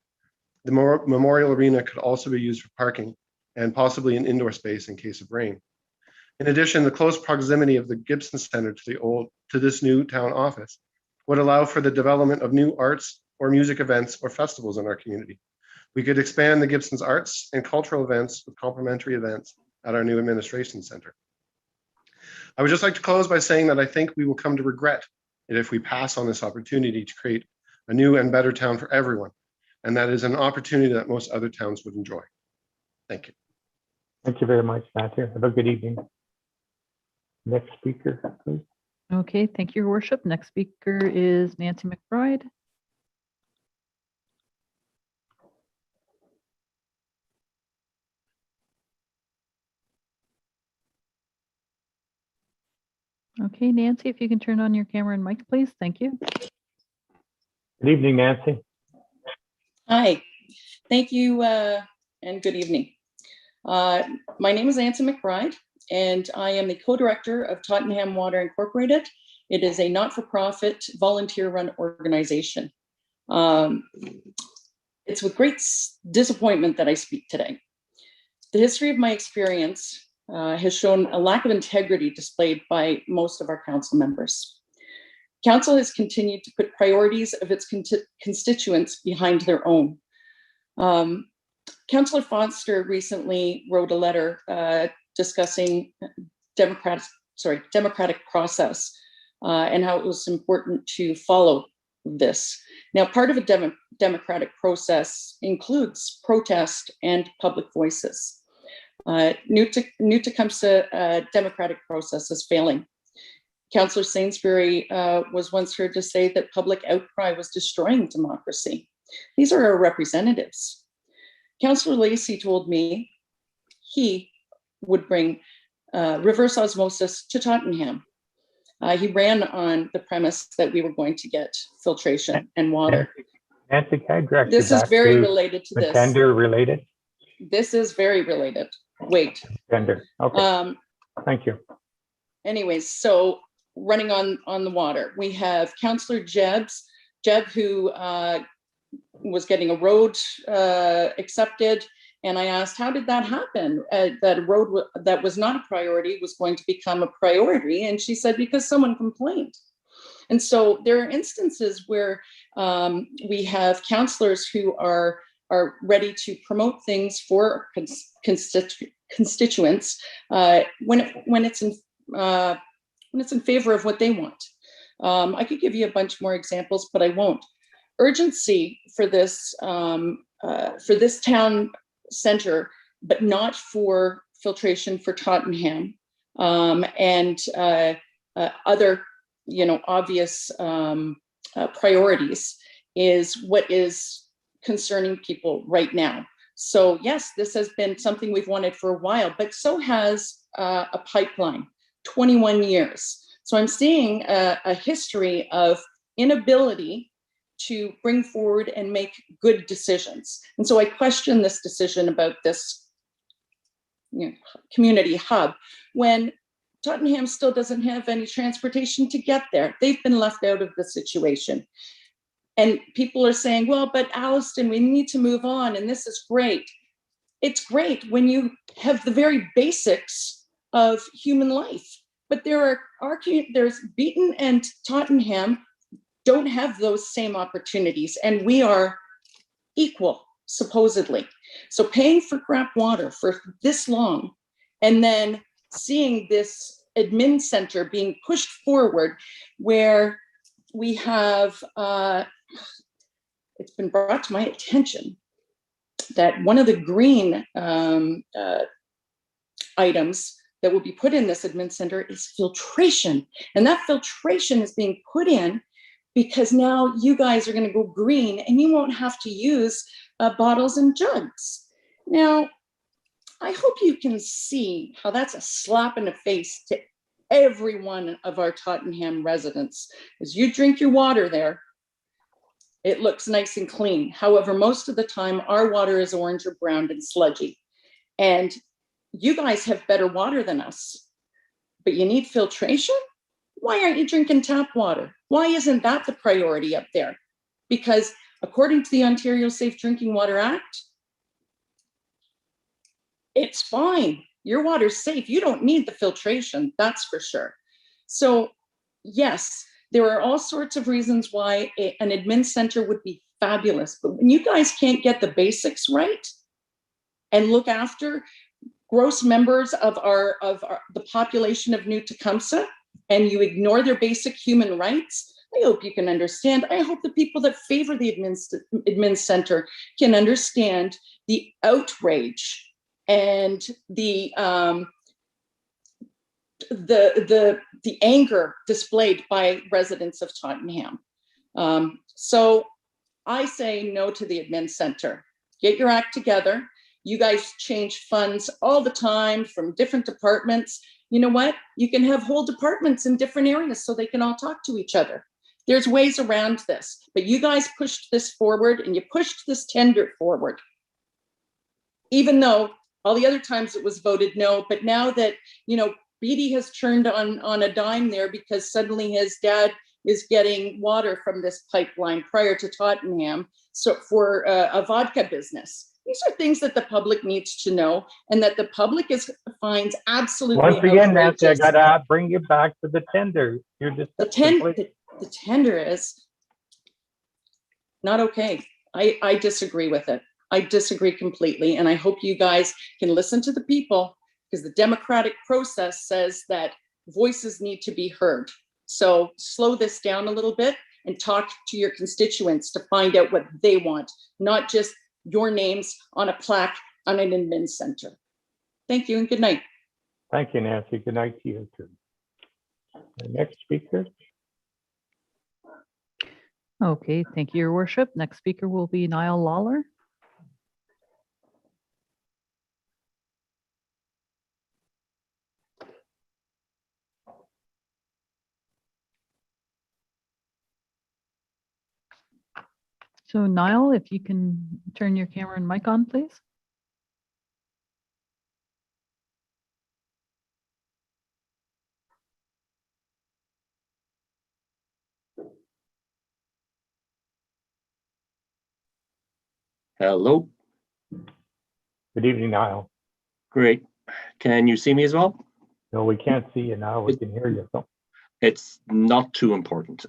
The Memorial Arena could also be used for parking and possibly an indoor space in case of rain. In addition, the close proximity of the Gibson Center to this new town office would allow for the development of new arts or music events or festivals in our community. We could expand the Gibson's arts and cultural events with complementary events at our new administration center. I would just like to close by saying that I think we will come to regret it if we pass on this opportunity to create a new and better town for everyone. And that is an opportunity that most other towns would enjoy. Thank you. Thank you very much, Matthew. Have a good evening. Next speaker, please. Okay, thank you, Your Worship. Next speaker is Nancy McBride. Okay, Nancy, if you can turn on your camera and mic, please. Thank you. Good evening, Nancy. Hi, thank you and good evening. My name is Nancy McBride and I am the co-director of Tottenham Water Incorporated. It is a not-for-profit volunteer-run organization. It's with great disappointment that I speak today. The history of my experience has shown a lack of integrity displayed by most of our council members. Council has continued to put priorities of its constituents behind their own. Councillor Foster recently wrote a letter discussing democratic process and how it was important to follow this. Now, part of a democratic process includes protest and public voices. New Tecumseh democratic process is failing. Councillor Sainsbury was once heard to say that public outcry was destroying democracy. These are our representatives. Councillor Lacey told me he would bring reverse osmosis to Tottenham. He ran on the premise that we were going to get filtration and water. Nancy, can I direct This you is back very to related to the this. tender related? This is very related. Wait. Tender, okay. Thank you. Anyways, so running on the water, we have Councillor Jeb, who was getting a road accepted. And I asked, how did that happen? That a road that was not a priority was going to become a priority. And she said, because someone complained. And so there are instances where we have councillors who are ready to promote things for constituents when it's in favor of what they want. I could give you a bunch more examples, but I won't. Urgency for this town center, but not for filtration for Tottenham and other, obvious priorities is what is concerning people right now. So yes, this has been something we've wanted for a while, but so has a pipeline, 21 years. So I'm seeing a history of inability to bring forward and make good decisions. And so I question this decision about this community hub when Tottenham still doesn't have any transportation to get there. They've been left out of the situation. And people are saying, well, but Alliston, we need to move on and this is great. It's great when you have the very basics of human life. But there's Beaton and Tottenham don't have those same opportunities, and we are equal, supposedly. So paying for crap water for this long, and then seeing this admin center being pushed forward where we have, it's been brought to my attention that one of the green items that will be put in this admin center is filtration. And that filtration is being put in because now you guys are going to go green and you won't have to use bottles and jugs. Now, I hope you can see how that's a slap in the face to every one of our Tottenham residents. As you drink your water there, it looks nice and clean. However, most of the time, our water is orange or brown and sludgy. And you guys have better water than us, but you need filtration? Why aren't you drinking tap water? Why isn't that the priority up there? Because according to the Ontario Safe Drinking Water Act, it's fine. Your water's safe. You don't need the filtration, that's for sure. So yes, there are all sorts of reasons why an admin center would be fabulous, but when you guys can't get the basics right and look after gross members of the population of New Tecumseh, and you ignore their basic human rights, I hope you can understand. I hope the people that favor the admin center can understand the outrage and the anger displayed by residents of Tottenham. So I say no to the admin center. Get your act together. You guys change funds all the time from different departments. You know what? You can have whole departments in different areas so they can all talk to each other. There's ways around this, but you guys pushed this forward and you pushed this tender forward. Even though all the other times it was voted no, but now that, you know, Beatty has turned on a dime there because suddenly his dad is getting water from this pipeline prior to Tottenham, so for a vodka business. These are things that the public needs to know and that the public finds absolutely Once again, Nancy, I outrageous. gotta bring you back to the tender. You're just The tender is not okay. I disagree with it. I disagree completely. And I hope you guys can listen to the people, because the democratic process says that voices need to be heard. So slow this down a little bit and talk to your constituents to find out what they want, not just your names on a plaque on an admin center. Thank you and good night. Thank you, Nancy. Good night to you too. The next speaker. Okay, thank you, Your Worship. Next speaker will be Niall Lawler. So Niall, if you can turn your camera and mic on, please. Hello. Good evening, Niall. Great. Can you see me as well? No, we can't see you now. We can hear you. So. It's not too important.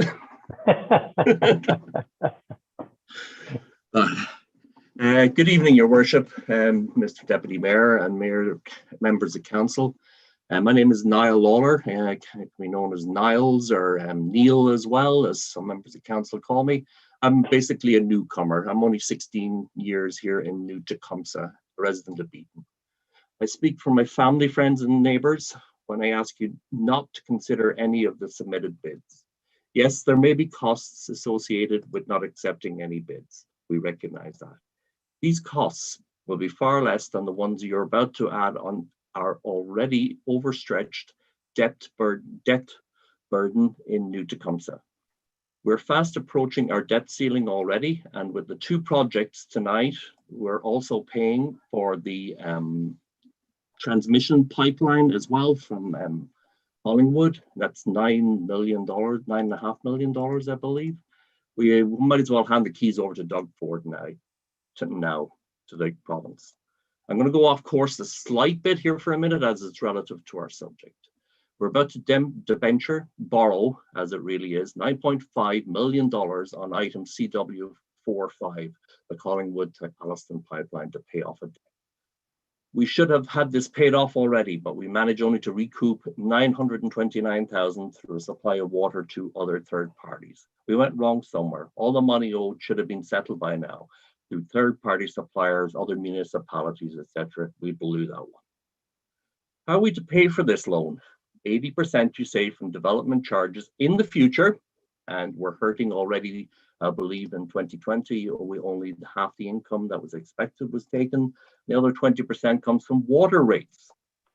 Good evening, Your Worship, Mr. Deputy Mayor and Mayor, members of Council. My name is Niall Lawler. I can be known as Niles or Neil as well, as some members of Council call me. I'm basically a newcomer. I'm only 16 years here in New Tecumseh, a resident of Beaton. I speak for my family, friends and neighbours when I ask you not to consider any of the submitted bids. Yes, there may be costs associated with not accepting any bids. We recognise that. These costs will be far less than the ones you're about to add on our already overstretched debt burden in New Tecumseh. We're fast approaching our debt ceiling already, and with the two projects tonight, we're also paying for the transmission pipeline as well from Hollingwood. That's $9 million, $9.5 million, I believe. We might as well hand the keys over to Doug Ford now to the province. I'm going to go off course a slight bit here for a minute as it's relative to our subject. We're about to borrow, as it really is, $9.5 million on item CW 0.45, the Collingwood to Alliston pipeline, to pay off a debt. We should have had this paid off already, but we managed only to recoup 929,000 through a supply of water to other third parties. We went wrong somewhere. All the money owed should have been settled by now through third-party suppliers, other municipalities, etc. We blew that one. How are we to pay for this loan? 80% you save from development charges in the future, and we're hurting already. I believe in 2020, we only half the income that was expected was taken. The other 20% comes from water rates.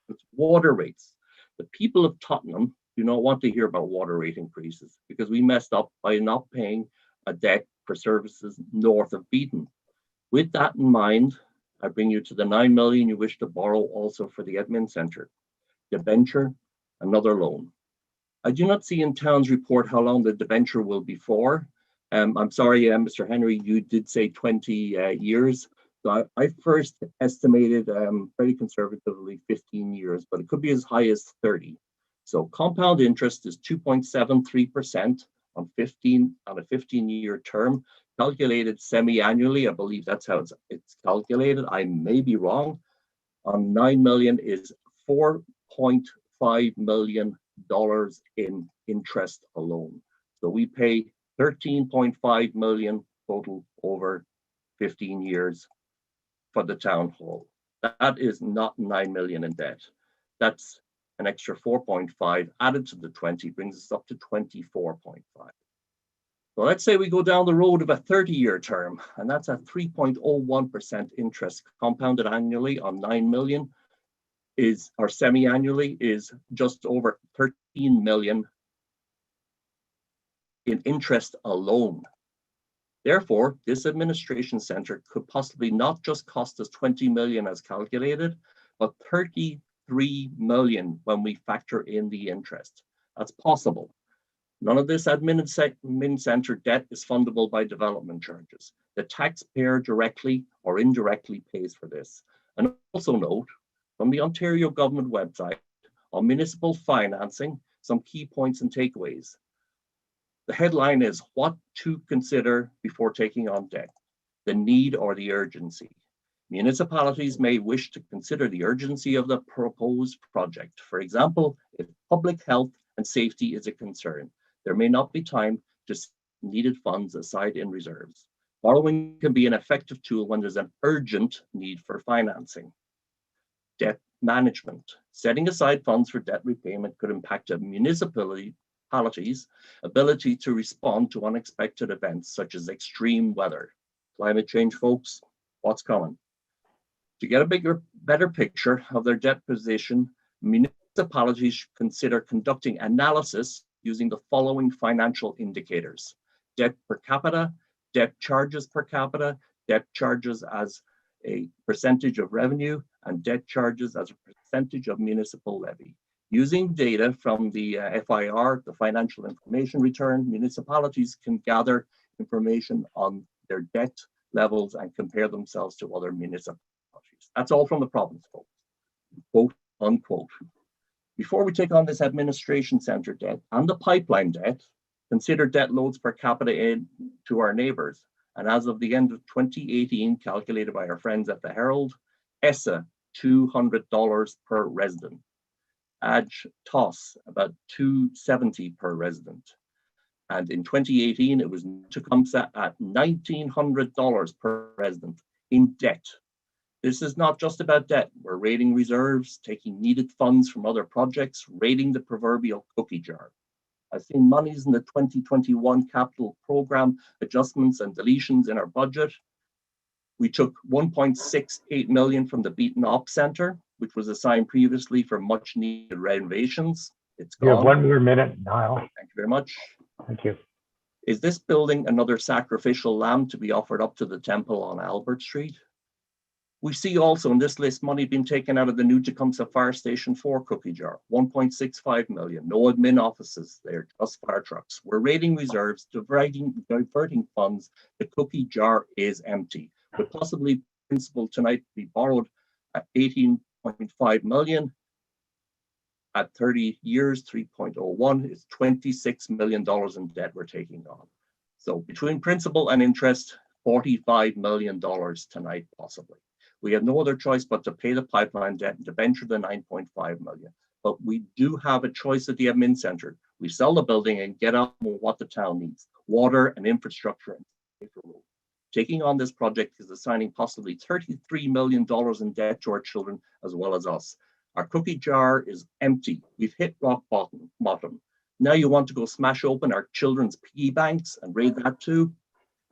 It's water rates. The people of Tottenham do not want to hear about water rate increases because we messed up by not paying a debt for services north of Beaton. With that in mind, I bring you to the 9 million you wish to borrow also for the admin centre. Debenture, another loan. I do not see in town's report how long the debenture will be for. I'm sorry, Mr. Henry, you did say 20 years. So I first estimated very conservatively 15 years, but it could be as high as 30. So compound interest is 2.73% on a 15-year term, calculated semi-annually. I believe that's how it's calculated. I may be wrong. On 9 million is $4.5 million in interest alone. So we pay 13.5 million total over 15 years for the town hall. That is not 9 million in debt. That's an extra 4.5 added to the 20 brings us up to 24.5. So let's say we go down the road of a 30-year term, and that's a 3.01% interest compounded annually on 9 million or semi-annually is just over 13 million in interest alone. Therefore, this administration centre could possibly not just cost us 20 million as calculated, but 33 million when we factor in the interest. That's possible. None of this admin centre debt is fundable by development charges. The taxpayer directly or indirectly pays for this. And also note, from the Ontario government website on municipal financing, some key points and takeaways. The headline is what to consider before taking on debt, the need or the urgency. Municipalities may wish to consider the urgency of the proposed project. For example, if public health and safety is a concern, there may not be time to set needed funds aside in reserves. Borrowing can be an effective tool when there's an urgent need for financing. Debt management. Setting aside funds for debt repayment could impact a municipality's ability to respond to unexpected events such as extreme weather. Climate change, folks, what's coming? To get a better picture of their debt position, municipalities should consider conducting analysis using the following financial indicators: debt per capita, debt charges per capita, debt charges as a percentage of revenue, and debt charges as a percentage of municipal levy. Using data from the FIR, the Financial Information Return, municipalities can gather information on their debt levels and compare themselves to other municipalities. That's all from the province, folks. Quote, unquote. Before we take on this administration centre debt and the pipeline debt, consider debt loads per capita to our neighbours. And as of the end of 2018, calculated by our friends at the Herald, ESSA, $200 per resident. TOS, about $270 per resident. And in 2018, it was Tecumseh at $1,900 per resident in debt. This is not just about debt. We're raiding reserves, taking needed funds from other projects, raiding the proverbial cookie jar. I've seen monies in the 2021 capital program adjustments and deletions in our budget. We took 1.68 million from the Beaton Ops Centre, which was assigned previously for much needed renovations. It's gone. You have 1 more minute, Niall. Thank you very much. Thank you. Is this building another sacrificial lamb to be offered up to the temple on Albert Street? We see also in this list money being taken out of the new Tecumseh Fire Station 4 cookie jar, 1.65 million, no admin offices there, just fire trucks. We're raiding reserves, diverting funds. The cookie jar is empty, with possibly principal tonight be borrowed at 18.5 million. At 30 years, 3.01 is $26 million in debt we're taking on. So between principal and interest, $45 million tonight, possibly. We have no other choice but to pay the pipeline debt and to venture the 9.5 million. But we do have a choice at the admin center. We sell the building and get on with what the town needs: water and infrastructure and safer roads. Taking on this project is assigning possibly $33 million in debt to our children as well as us. Our cookie jar is empty. We've hit rock bottom. Now you want to go smash open our children's piggy banks and raid that too?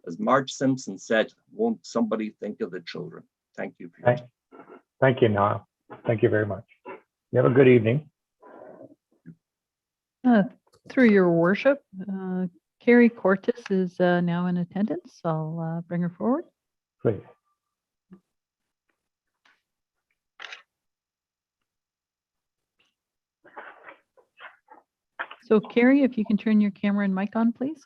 As Marge Simpson said, won't somebody think of the children? Thank you. For your time. Thank you, Niall. Thank you very much. You have a good evening. Through your worship, Carrie Cortis is now in attendance. I'll bring her forward. Please. So Carrie, if you can turn your camera and mic on, please.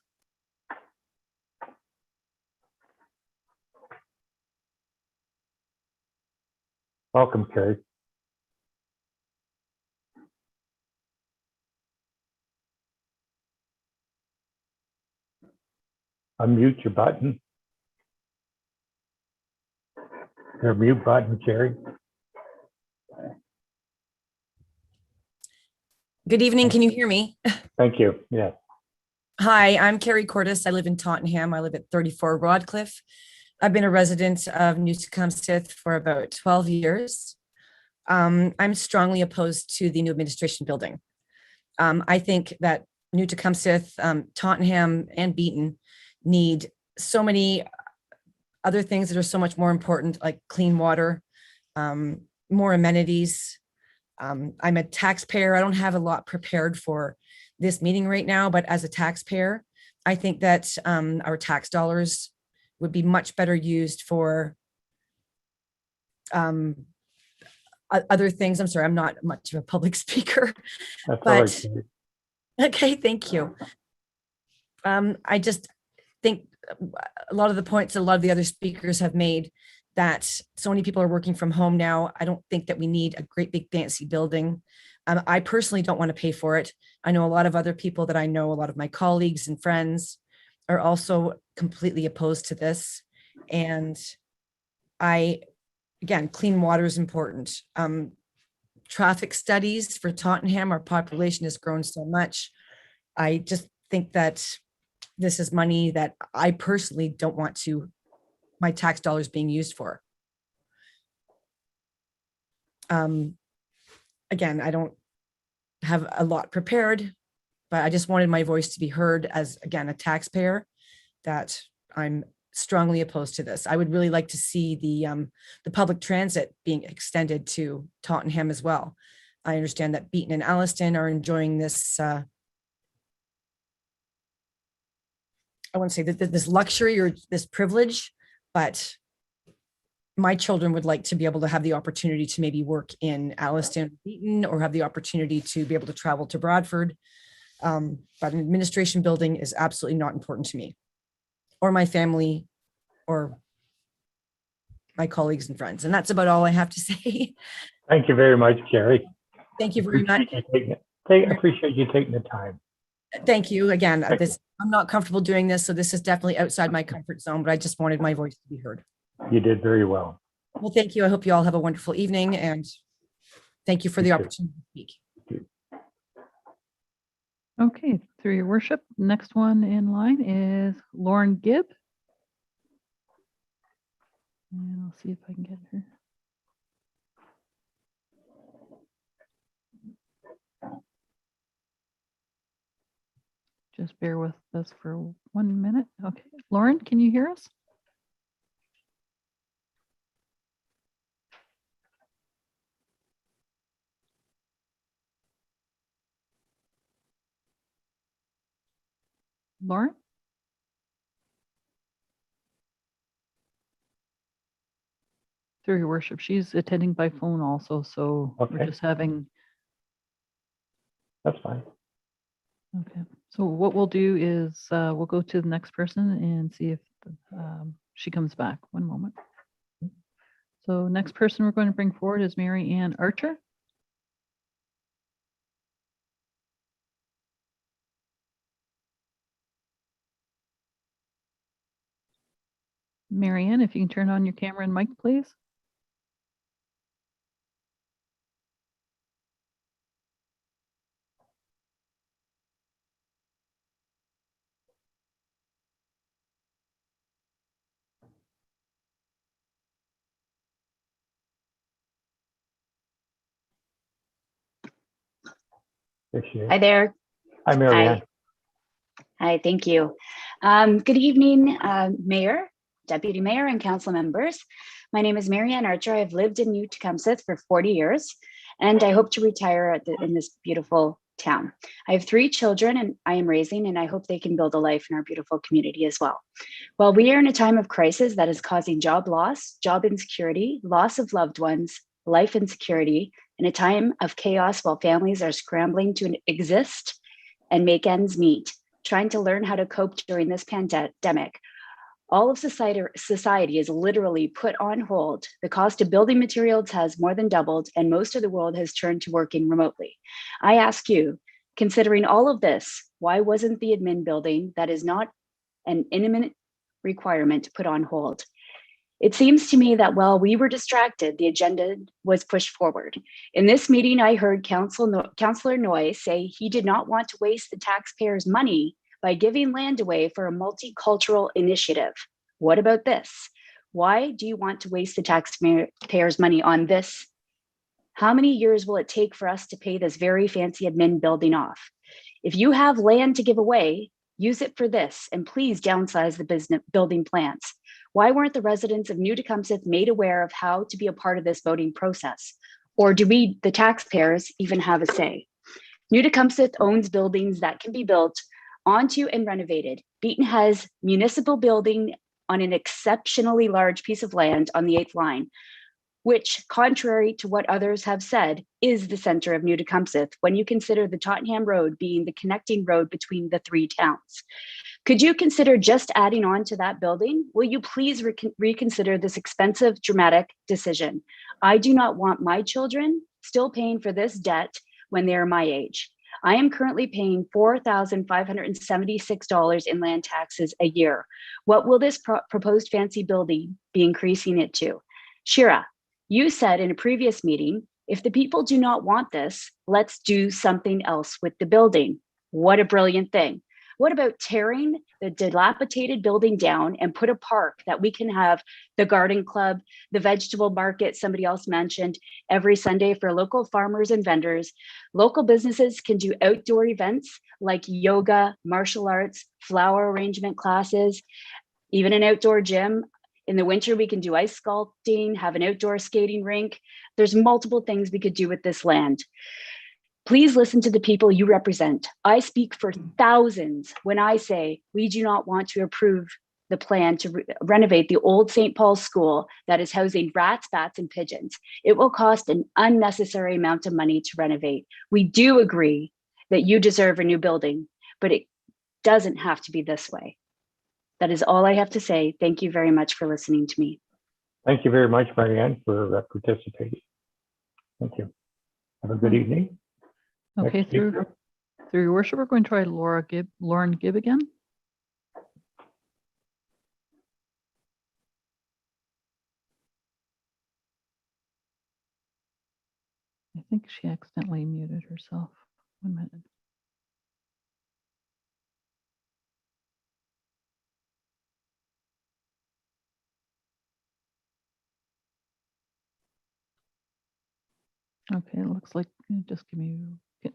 Welcome, Carrie. Unmute your button. Your mute button, Carrie. Good evening. Can you hear me? Thank you. Yes. Hi, I'm Carrie Cortis. I live in Tottenham. I live at 34 Rodcliffe. I've been a resident of New Tecumseth for about 12 years. I'm strongly opposed to the new administration building. I think that New Tecumseth, Tottenham, and Beaton need so many other things that are so much more important, like clean water, more amenities. I'm a taxpayer. I don't have a lot prepared for this meeting right now, but as a taxpayer, I think that our tax dollars would be much better used for other things. I'm sorry, I'm not much of a public speaker, That's all but right. okay, thank you. I just think a lot of the points a lot of the other speakers have made, that so many people are working from home now. I don't think that we need a great big fancy building. I personally don't want to pay for it. I know a lot of other people that I know, a lot of my colleagues and friends are also completely opposed to this. And again, clean water is important. Traffic studies for Tottenham, our population has grown so much. I just think that this is money that I personally don't want my tax dollars being used for. Again, I don't have a lot prepared, but I just wanted my voice to be heard as, again, a taxpayer, that I'm strongly opposed to this. I would really like to see the public transit being extended to Tottenham as well. I understand that Beaton and Alliston are enjoying this, I wouldn't say that this luxury or this privilege, but my children would like to be able to have the opportunity to maybe work in Alliston, Beaton, or have the opportunity to be able to travel to Bradford. But an administration building is absolutely not important to me or my family or my colleagues and friends. And that's about all I have to say. Thank you very much, Carrie. Thank you very much. I appreciate you taking the time. Thank you again. I'm not comfortable doing this, so this is definitely outside my comfort zone, but I just wanted my voice to be heard. You did very well. Well, thank you. I hope you all have a wonderful evening, and thank you for the opportunity to speak. Okay, through your worship, next one in line is Lauren Gibb. And I'll see if I can get her. Just bear with us for 1 minute. Okay, Lauren, can you hear us? Lauren? Through your worship, she's attending by phone also, so we're Okay. just having. That's fine. Okay, so what we'll do is we'll go to the next person and see if she comes back. 1 moment. So next person we're going to bring forward is Mary Ann Archer. Marianne, if you can turn on your camera and mic, please. There she is. Hi there. Hi, Marianne. Hi, thank you. Good evening, Mayor, Deputy Mayor, and council members. My name is Marianne Archer. I've lived in New Tecumseth for 40 years, and I hope to retire in this beautiful town. I have 3 children and I am raising, and I hope they can build a life in our beautiful community as well. While we are in a time of crisis that is causing job loss, job insecurity, loss of loved ones, life insecurity, in a time of chaos while families are scrambling to exist and make ends meet, trying to learn how to cope during this pandemic. All of society is literally put on hold. The cost of building materials has more than doubled, and most of the world has turned to working remotely. I ask you, considering all of this, why wasn't the admin building that is not an imminent requirement put on hold? It seems to me that while we were distracted, the agenda was pushed forward. In this meeting, I heard Councillor Noy say he did not want to waste the taxpayers' money by giving land away for a multicultural initiative. What about this? Why do you want to waste the taxpayers' money on this? How many years will it take for us to pay this very fancy admin building off? If you have land to give away, use it for this, and please downsize the business building plans. Why weren't the residents of New Tecumseth made aware of how to be a part of this voting process? Or do we, the taxpayers, even have a say? New Tecumseth owns buildings that can be built onto and renovated. Beaton has municipal building on an exceptionally large piece of land on the 8th line, which, contrary to what others have said, is the center of New Tecumseth when you consider the Tottenham Road being the connecting road between the 3 towns. Could you consider just adding on to that building? Will you please reconsider this expensive, dramatic decision? I do not want my children still paying for this debt when they are my age. I am currently paying $4,576 in land taxes a year. What will this proposed fancy building be increasing it to? Shira, you said in a previous meeting, if the people do not want this, let's do something else with the building. What a brilliant thing. What about tearing the dilapidated building down and put a park that we can have the garden club, the vegetable market, somebody else mentioned, every Sunday for local farmers and vendors. Local businesses can do outdoor events like yoga, martial arts, flower arrangement classes, even an outdoor gym. In the winter, we can do ice sculpting, have an outdoor skating rink. There's multiple things we could do with this land. Please listen to the people you represent. I speak for thousands when I say we do not want to approve the plan to renovate the old St. Paul's School that is housing rats, bats, and pigeons. It will cost an unnecessary amount of money to renovate. We do agree that you deserve a new building, but it doesn't have to be this way. That is all I have to say. Thank you very much for listening to me. Thank you very much, Marianne, for participating. Thank you. Have a good evening. Okay, Next through speaker. your worship, we're going to try Lauren Gibb again. I think she accidentally muted herself. 1 minute. Okay, it looks like, just give me,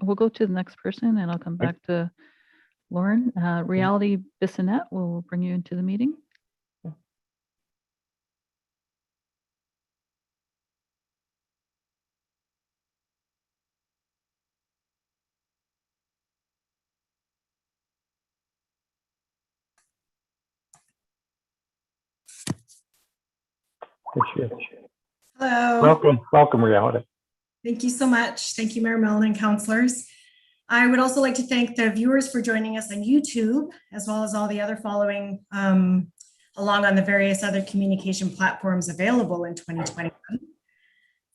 we'll go to the next person and I'll come back to Lauren. Reality Bissonnette will bring you into the meeting. There she is. Hello. Welcome, Reality. Thank you so much. Thank you, Mayor Milne and councillors. I would also like to thank the viewers for joining us on YouTube, as well as all the other following along on the various other communication platforms available in 2021.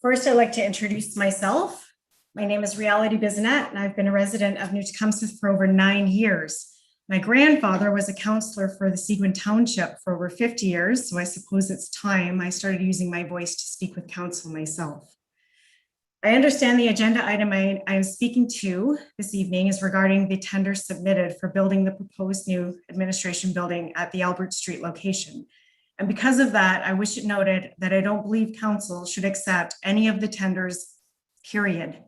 First, I'd like to introduce myself. My name is Reality Bissonnette, and I've been a resident of New Tecumseth for over 9 years. My grandfather was a counselor for the Seguin Township for over 50 years, so I suppose it's time I started using my voice to speak with council myself. I understand the agenda item I'm speaking to this evening is regarding the tender submitted for building the proposed new administration building at the Albert Street location. And because of that, I wish it noted that I don't believe council should accept any of the tenders, period.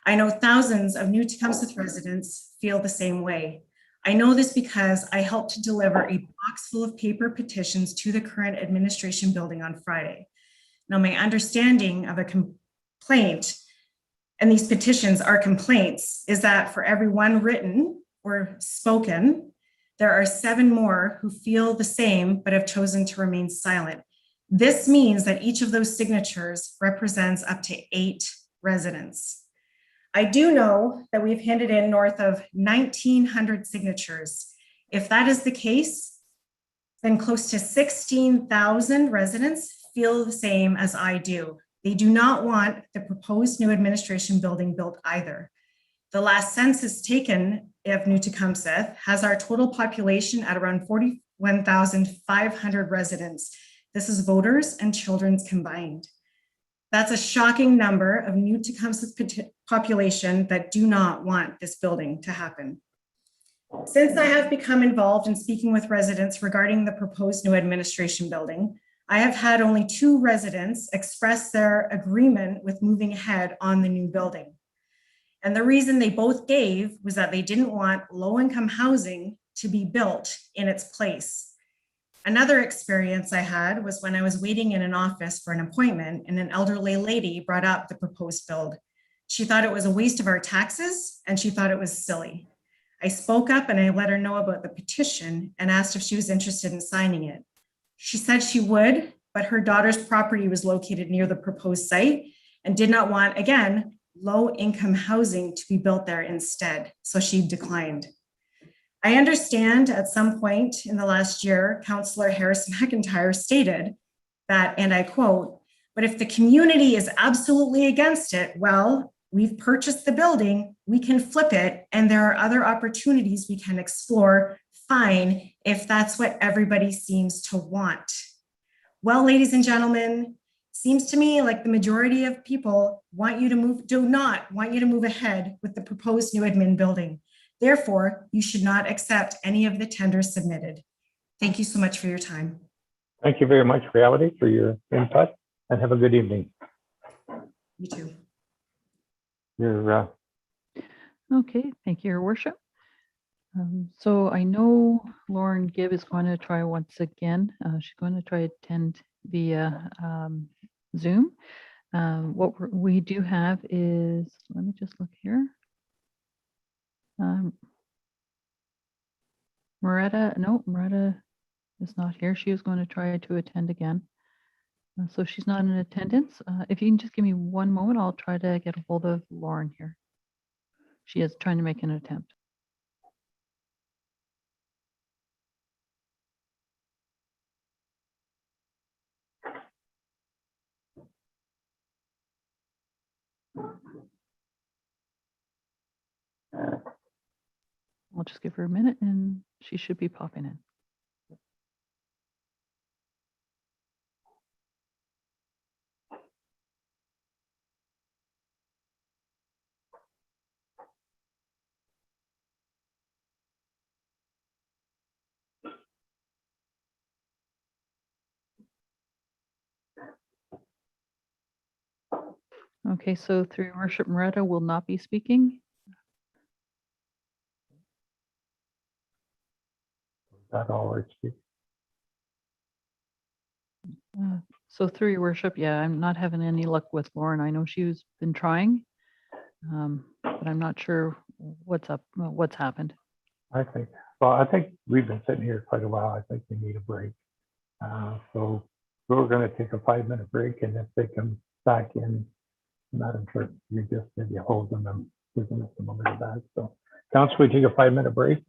I know thousands of new Tecumseth residents feel the same way. I know this because I helped to deliver a box full of paper petitions to the current administration building on Friday. Now, my understanding of a complaint, and these petitions are complaints, is that for every one written or spoken, there are 7 more who feel the same but have chosen to remain silent. This means that each of those signatures represents up to 8 residents. I do know that we've handed in north of 1,900 signatures. If that is the case, then close to 16,000 residents feel the same as I do. They do not want the proposed new administration building built either. The last census taken of New Tecumseth has our total population at around 41,500 residents. This is voters and children combined. That's a shocking number of New Tecumseth population that do not want this building to happen. Since I have become involved in speaking with residents regarding the proposed new administration building, I have had only 2 residents express their agreement with moving ahead on the new building. And the reason they both gave was that they didn't want low-income housing to be built in its place. Another experience I had was when I was waiting in an office for an appointment and an elderly lady brought up the proposed build. She thought it was a waste of our taxes and she thought it was silly. I spoke up and I let her know about the petition and asked if she was interested in signing it. She said she would, but her daughter's property was located near the proposed site and did not want, again, low-income housing to be built there instead, so she declined. I understand at some point in the last year, Councillor Harris McIntyre stated that, and I quote, "But if the community is absolutely against it, well, we've purchased the building, we can flip it, and there are other opportunities we can explore, fine, if that's what everybody seems to want." Well, ladies and gentlemen, seems to me like the majority of people do not want you to move ahead with the proposed new admin building. Therefore, you should not accept any of the tenders submitted. Thank you so much for your time. Thank you very much, Reality, for your input, and have a good evening. You too. Okay, thank you, Your Worship. So I know Lauren Gibb is going to try once again. She's going to try to attend via Zoom. What we do have is, let me just look here. Moretta is not here. She was going to try to attend again. So she's not in attendance. If you can just give me one moment, I'll try to get a hold of Lauren here. She is trying to make an attempt. I'll just give her a minute and she should be popping in. Okay, so through Your Worship, Moretta will not be speaking. That all works. So through Your Worship, yeah, I'm not having any luck with Lauren. I know she's been trying, but I'm not sure what's happened. I think we've been sitting here quite a while. I think we need a break. So we're going to take a 5-minute break, and if they come back in, Madam Clerk, you just maybe hold them and give them a moment of that. So, Council, we take a 5-minute break.